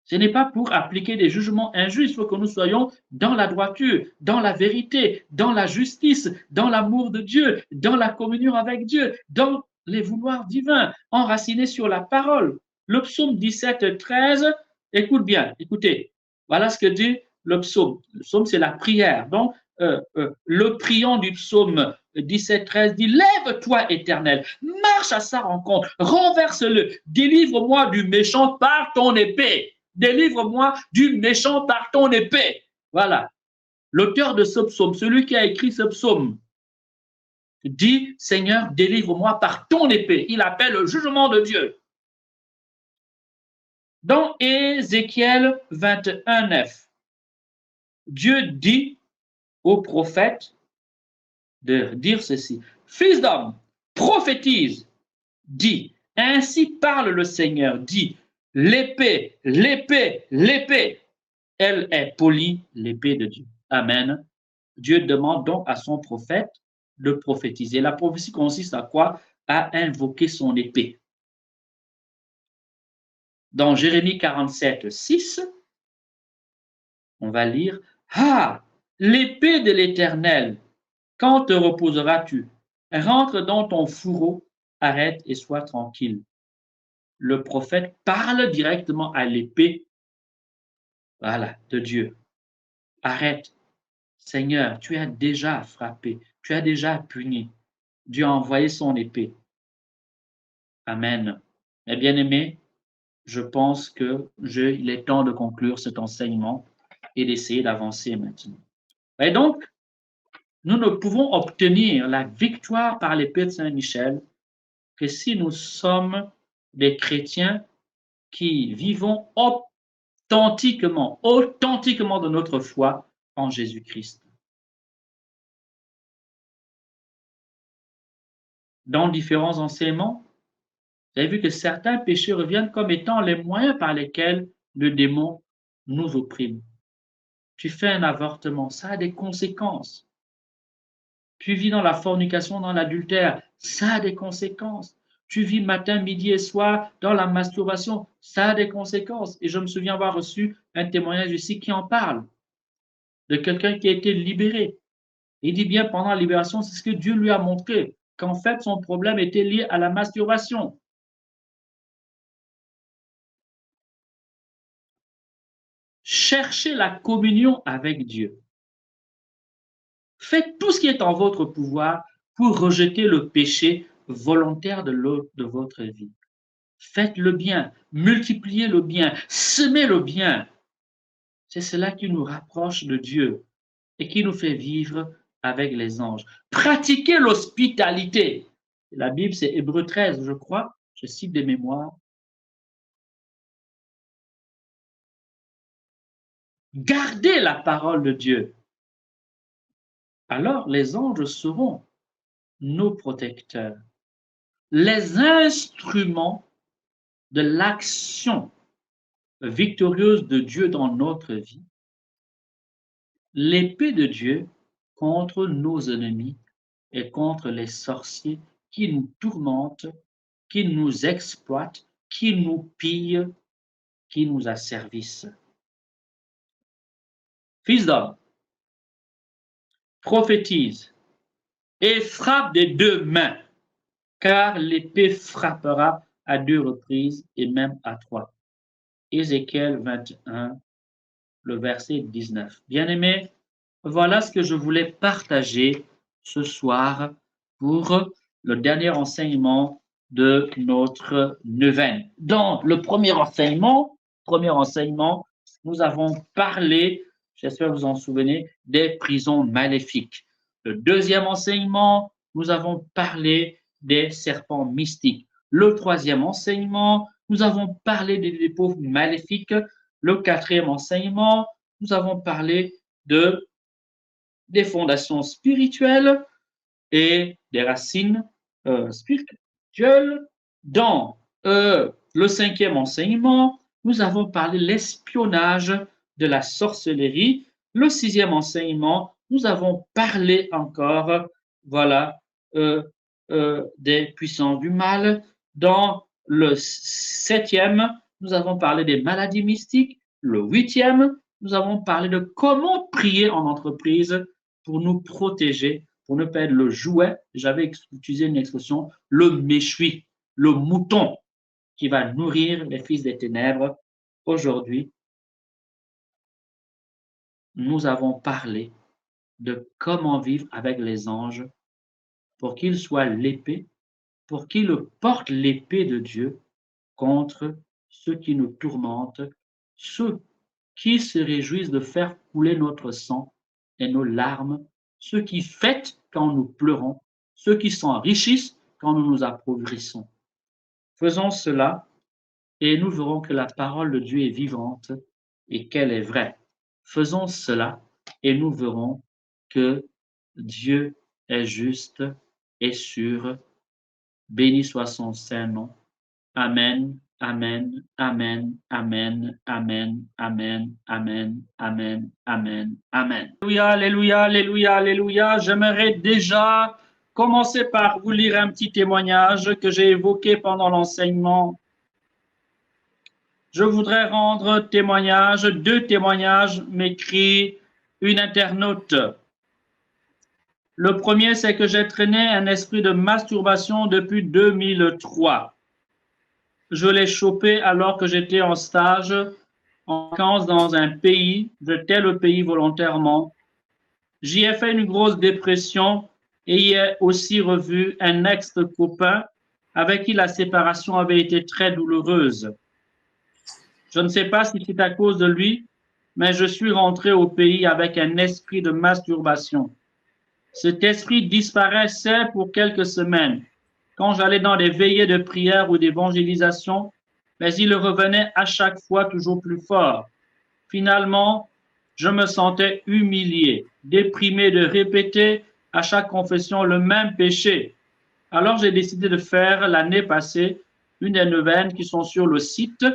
Ce n'est pas pour appliquer des jugements injustes, il faut que nous soyons dans la droiture, dans la vérité, dans la justice, dans l'amour de Dieu, dans la communion avec Dieu, dans les vouloirs divins, enracinés sur la parole. Le psaume 17, 13, écoute bien, écoutez, voilà ce que dit le psaume. Le psaume, c'est la prière. Donc, le priant du psaume 17, 13 dit, lève-toi éternel, marche à sa rencontre, renverse-le, délivre-moi du méchant par ton épée. Délivre-moi du méchant par ton épée. Voilà. L'auteur de ce psaume, celui qui a écrit ce psaume, dit, Seigneur, délivre-moi par ton épée. Il appelle le jugement de Dieu. Dans Ézéchiel 21, 9, Dieu dit au prophète de dire ceci. Fils d'homme, prophétise, dis, ainsi parle le Seigneur, dis, l'épée, l'épée, l'épée, elle est polie, l'épée de Dieu. Amen. Dieu demande donc à son prophète de prophétiser. La prophétie consiste à quoi? À invoquer son épée. Dans Jérémie 47, 6, on va lire, ah, l'épée de l'Éternel, quand te reposeras-tu? Rentre dans ton fourreau, arrête et sois tranquille. Le prophète parle directement à l'épée, voilà, de Dieu. Arrête. Seigneur, tu as déjà frappé, tu as déjà puni. Dieu a envoyé son épée. Amen. Mes bien-aimés, je pense qu'il est temps de conclure cet enseignement et d'essayer d'avancer maintenant. Et donc, nous ne pouvons obtenir la victoire par l'épée de Saint-Michel que si nous sommes des chrétiens qui vivons authentiquement de notre foi en Jésus-Christ. Dans différents enseignements, vous avez vu que certains péchés reviennent comme étant les moyens par lesquels le démon nous opprime. Tu fais un avortement, ça a des conséquences. Tu vis dans la fornication, dans l'adultère, ça a des conséquences. Tu vis matin, midi et soir dans la masturbation, ça a des conséquences. Et je me souviens avoir reçu un témoignage ici qui en parle, de quelqu'un qui a été libéré. Il dit bien pendant la libération, c'est ce que Dieu lui a montré, qu'en fait son problème était lié à la masturbation. Cherchez la communion avec Dieu. Faites tout ce qui est en votre pouvoir pour rejeter le péché volontaire de votre vie. Faites le bien, multipliez le bien, semez le bien. C'est cela qui nous rapproche de Dieu et qui nous fait vivre avec les anges. Pratiquez l'hospitalité. La Bible, c'est Hébreux 13, je crois. Je cite des mémoires. Gardez la parole de Dieu. Alors les anges seront nos protecteurs, les instruments de l'action victorieuse de Dieu dans notre vie, l'épée de Dieu contre nos ennemis et contre les sorciers qui nous tourmentent, qui nous exploitent, qui nous pillent, qui nous asservissent. Fils d'homme, prophétise et frappe des deux mains, car l'épée frappera à 2 reprises et même à 3. Ézéchiel 21, le verset 19. Bien-aimés, voilà ce que je voulais partager ce soir pour le dernier enseignement de notre neuvaine. Dans le premier enseignement, nous avons parlé, j'espère que vous en souvenez, des prisons maléfiques. Le deuxième enseignement, nous avons parlé des serpents mystiques. Le troisième enseignement, nous avons parlé des dépôts maléfiques. Le quatrième enseignement, nous avons parlé des fondations spirituelles et des racines spirituelles. Dans le cinquième enseignement, nous avons parlé de l'espionnage, de la sorcellerie. Le sixième enseignement, nous avons parlé encore, des puissances du mal. Dans le septième, nous avons parlé des maladies mystiques. Le huitième, nous avons parlé de comment prier en entreprise pour nous protéger, pour ne pas être le jouet. J'avais utilisé une expression, le méchoui, le mouton qui va nourrir les fils des ténèbres. Aujourd'hui, nous avons parlé de comment vivre avec les anges pour qu'ils soient l'épée, pour qu'ils portent l'épée de Dieu contre ceux qui nous tourmentent, ceux qui se réjouissent de faire couler notre sang et nos larmes, ceux qui fêtent quand nous pleurons, ceux qui s'enrichissent quand nous nous appauvrissons. Faisons cela et nous verrons que la parole de Dieu est vivante et qu'elle est vraie. Faisons cela et nous verrons que Dieu est juste et sûr. Béni soit son saint nom. Amen, amen, amen, amen, amen, amen, amen, amen, amen, amen. Alléluia, alléluia, alléluia, alléluia. J'aimerais déjà commencer par vous lire un petit témoignage que j'ai évoqué pendant l'enseignement. Je voudrais rendre témoignage, 2 témoignages m'écrit une internaute. Le premier, c'est que j'ai traîné un esprit de masturbation depuis 2003. Je l'ai chopé alors que j'étais en stage, en vacances dans un pays. Je tais le pays volontairement. J'y ai fait une grosse dépression et y ai aussi revu un ex-copain avec qui la séparation avait été très douloureuse. Je ne sais pas si c'est à cause de lui, mais je suis rentré au pays avec un esprit de masturbation. Cet esprit disparaissait pour quelques semaines. Quand j'allais dans des veillées de prière ou d'évangélisation, mais il revenait à chaque fois toujours plus fort. Finalement, je me sentais humilié, déprimé de répéter à chaque confession le même péché. Alors j'ai décidé de faire l'année passée une des neuvaines qui sont sur le site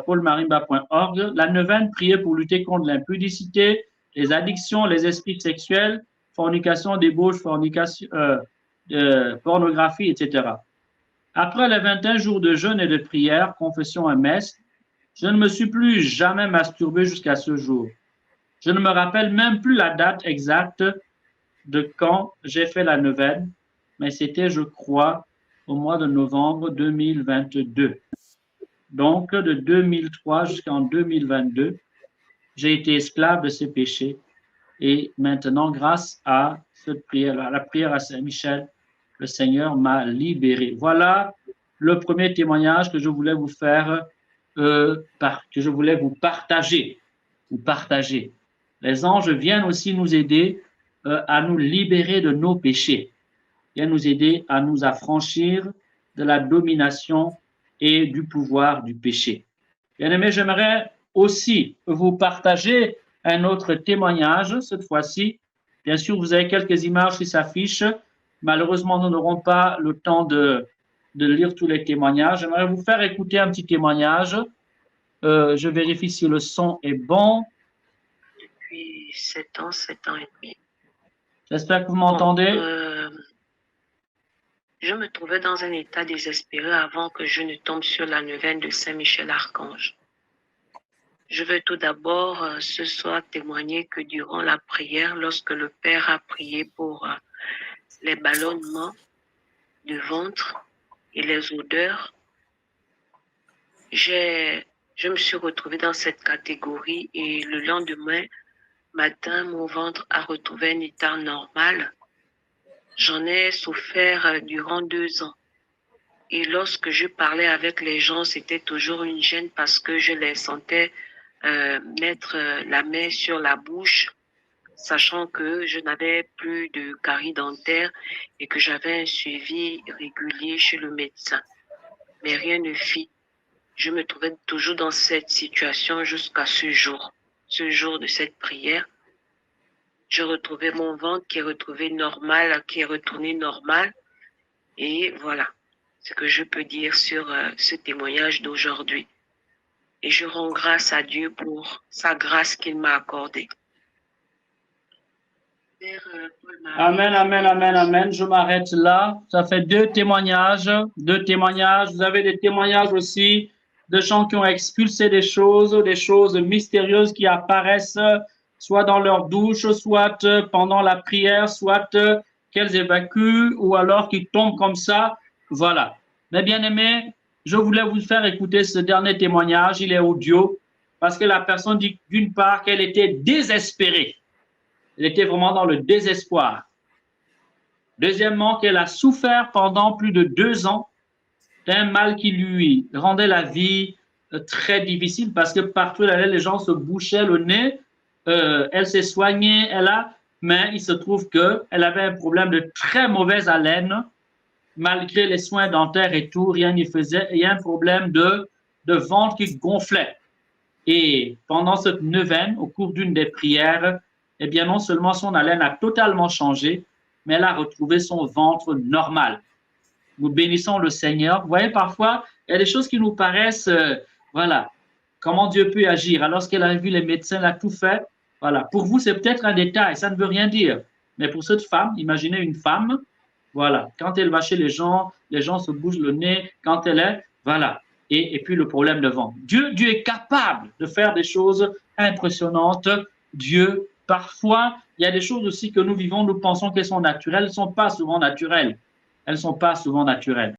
paulmarimba.org. La neuvaine, prier pour lutter contre l'impudicité, les addictions, les esprits sexuels, fornication, débauche, fornication, pornographie, etc. Après les 21 jours de jeûne et de prière, confession et messe, je ne me suis plus jamais masturbé jusqu'à ce jour. Je ne me rappelle même plus la date exacte de quand j'ai fait la neuvaine, mais c'était, je crois, au mois de novembre 2022. Donc, de 2003 jusqu'en 2022, j'ai été esclave de ces péchés. Et maintenant, grâce à cette prière, à la prière à Saint-Michel, le Seigneur m'a libéré. Voilà le premier témoignage que je voulais vous faire, que je voulais vous partager. Les anges viennent aussi nous aider à nous libérer de nos péchés, viennent nous aider à nous affranchir de la domination et du pouvoir du péché. Bien-aimés, j'aimerais aussi vous partager un autre témoignage, cette fois-ci. Bien sûr, vous avez quelques images qui s'affichent. Malheureusement, nous n'aurons pas le temps de lire tous les témoignages. J'aimerais vous faire écouter un petit témoignage. Je vérifie si le son est bon. Depuis 7 ans et demi. J'espère que vous m'entendez. Je me trouvais dans un état désespéré avant que je ne tombe sur la neuvaine de Saint-Michel-Archange. Je veux tout d'abord ce soir témoigner que durant la prière, lorsque le Père a prié pour les ballonnements de ventre et les odeurs, je me suis retrouvée dans cette catégorie et le lendemain matin, mon ventre a retrouvé un état normal. J'en ai souffert durant 2 ans. Et lorsque je parlais avec les gens, c'était toujours une gêne parce que je les sentais mettre la main sur la bouche, sachant que je n'avais plus de carie dentaire et que j'avais un suivi régulier chez le médecin. Mais rien ne fit. Je me trouvais toujours dans cette situation jusqu'à ce jour de cette prière. Je retrouvais mon ventre qui est retrouvé normal, qui est retourné normal. Et voilà ce que je peux dire sur ce témoignage d'aujourd'hui. Et je rends grâce à Dieu pour sa grâce qu'il m'a accordée. Amen, amen, amen, amen. Je m'arrête là. Ça fait 2 témoignages. Vous avez des témoignages aussi de gens qui ont expulsé des choses mystérieuses qui apparaissent soit dans leur douche, soit pendant la prière, soit qu'elles évacuent ou alors qu'ils tombent comme ça. Voilà. Mais bien aimés, je voulais vous faire écouter ce dernier témoignage. Il est audio parce que la personne dit d'une part qu'elle était désespérée. Elle était vraiment dans le désespoir. Deuxièmement, qu'elle a souffert pendant plus de 2 ans d'un mal qui lui rendait la vie très difficile parce que partout où elle allait, les gens se bouchaient le nez. Elle s'est soignée, mais il se trouve qu'elle avait un problème de très mauvaise haleine. Malgré les soins dentaires et tout, rien n'y faisait. Il y a un problème de ventre qui gonflait. Et pendant cette neuvaine, au cours d'une des prières, eh bien, non seulement son haleine a totalement changé, mais elle a retrouvé son ventre normal. Nous bénissons le Seigneur. Vous voyez, parfois, il y a des choses qui nous paraissent, voilà, comment Dieu peut agir. Alors, lorsqu'elle a vu les médecins, elle a tout fait. Voilà. Pour vous, c'est peut-être un détail, ça ne veut rien dire. Mais pour cette femme, imaginez une femme, voilà, quand elle va chez les gens se bougent le nez, quand elle est, voilà. Et puis le problème de ventre. Dieu est capable de faire des choses impressionnantes. Dieu, parfois, il y a des choses aussi que nous vivons, nous pensons qu'elles sont naturelles, elles ne sont pas souvent naturelles.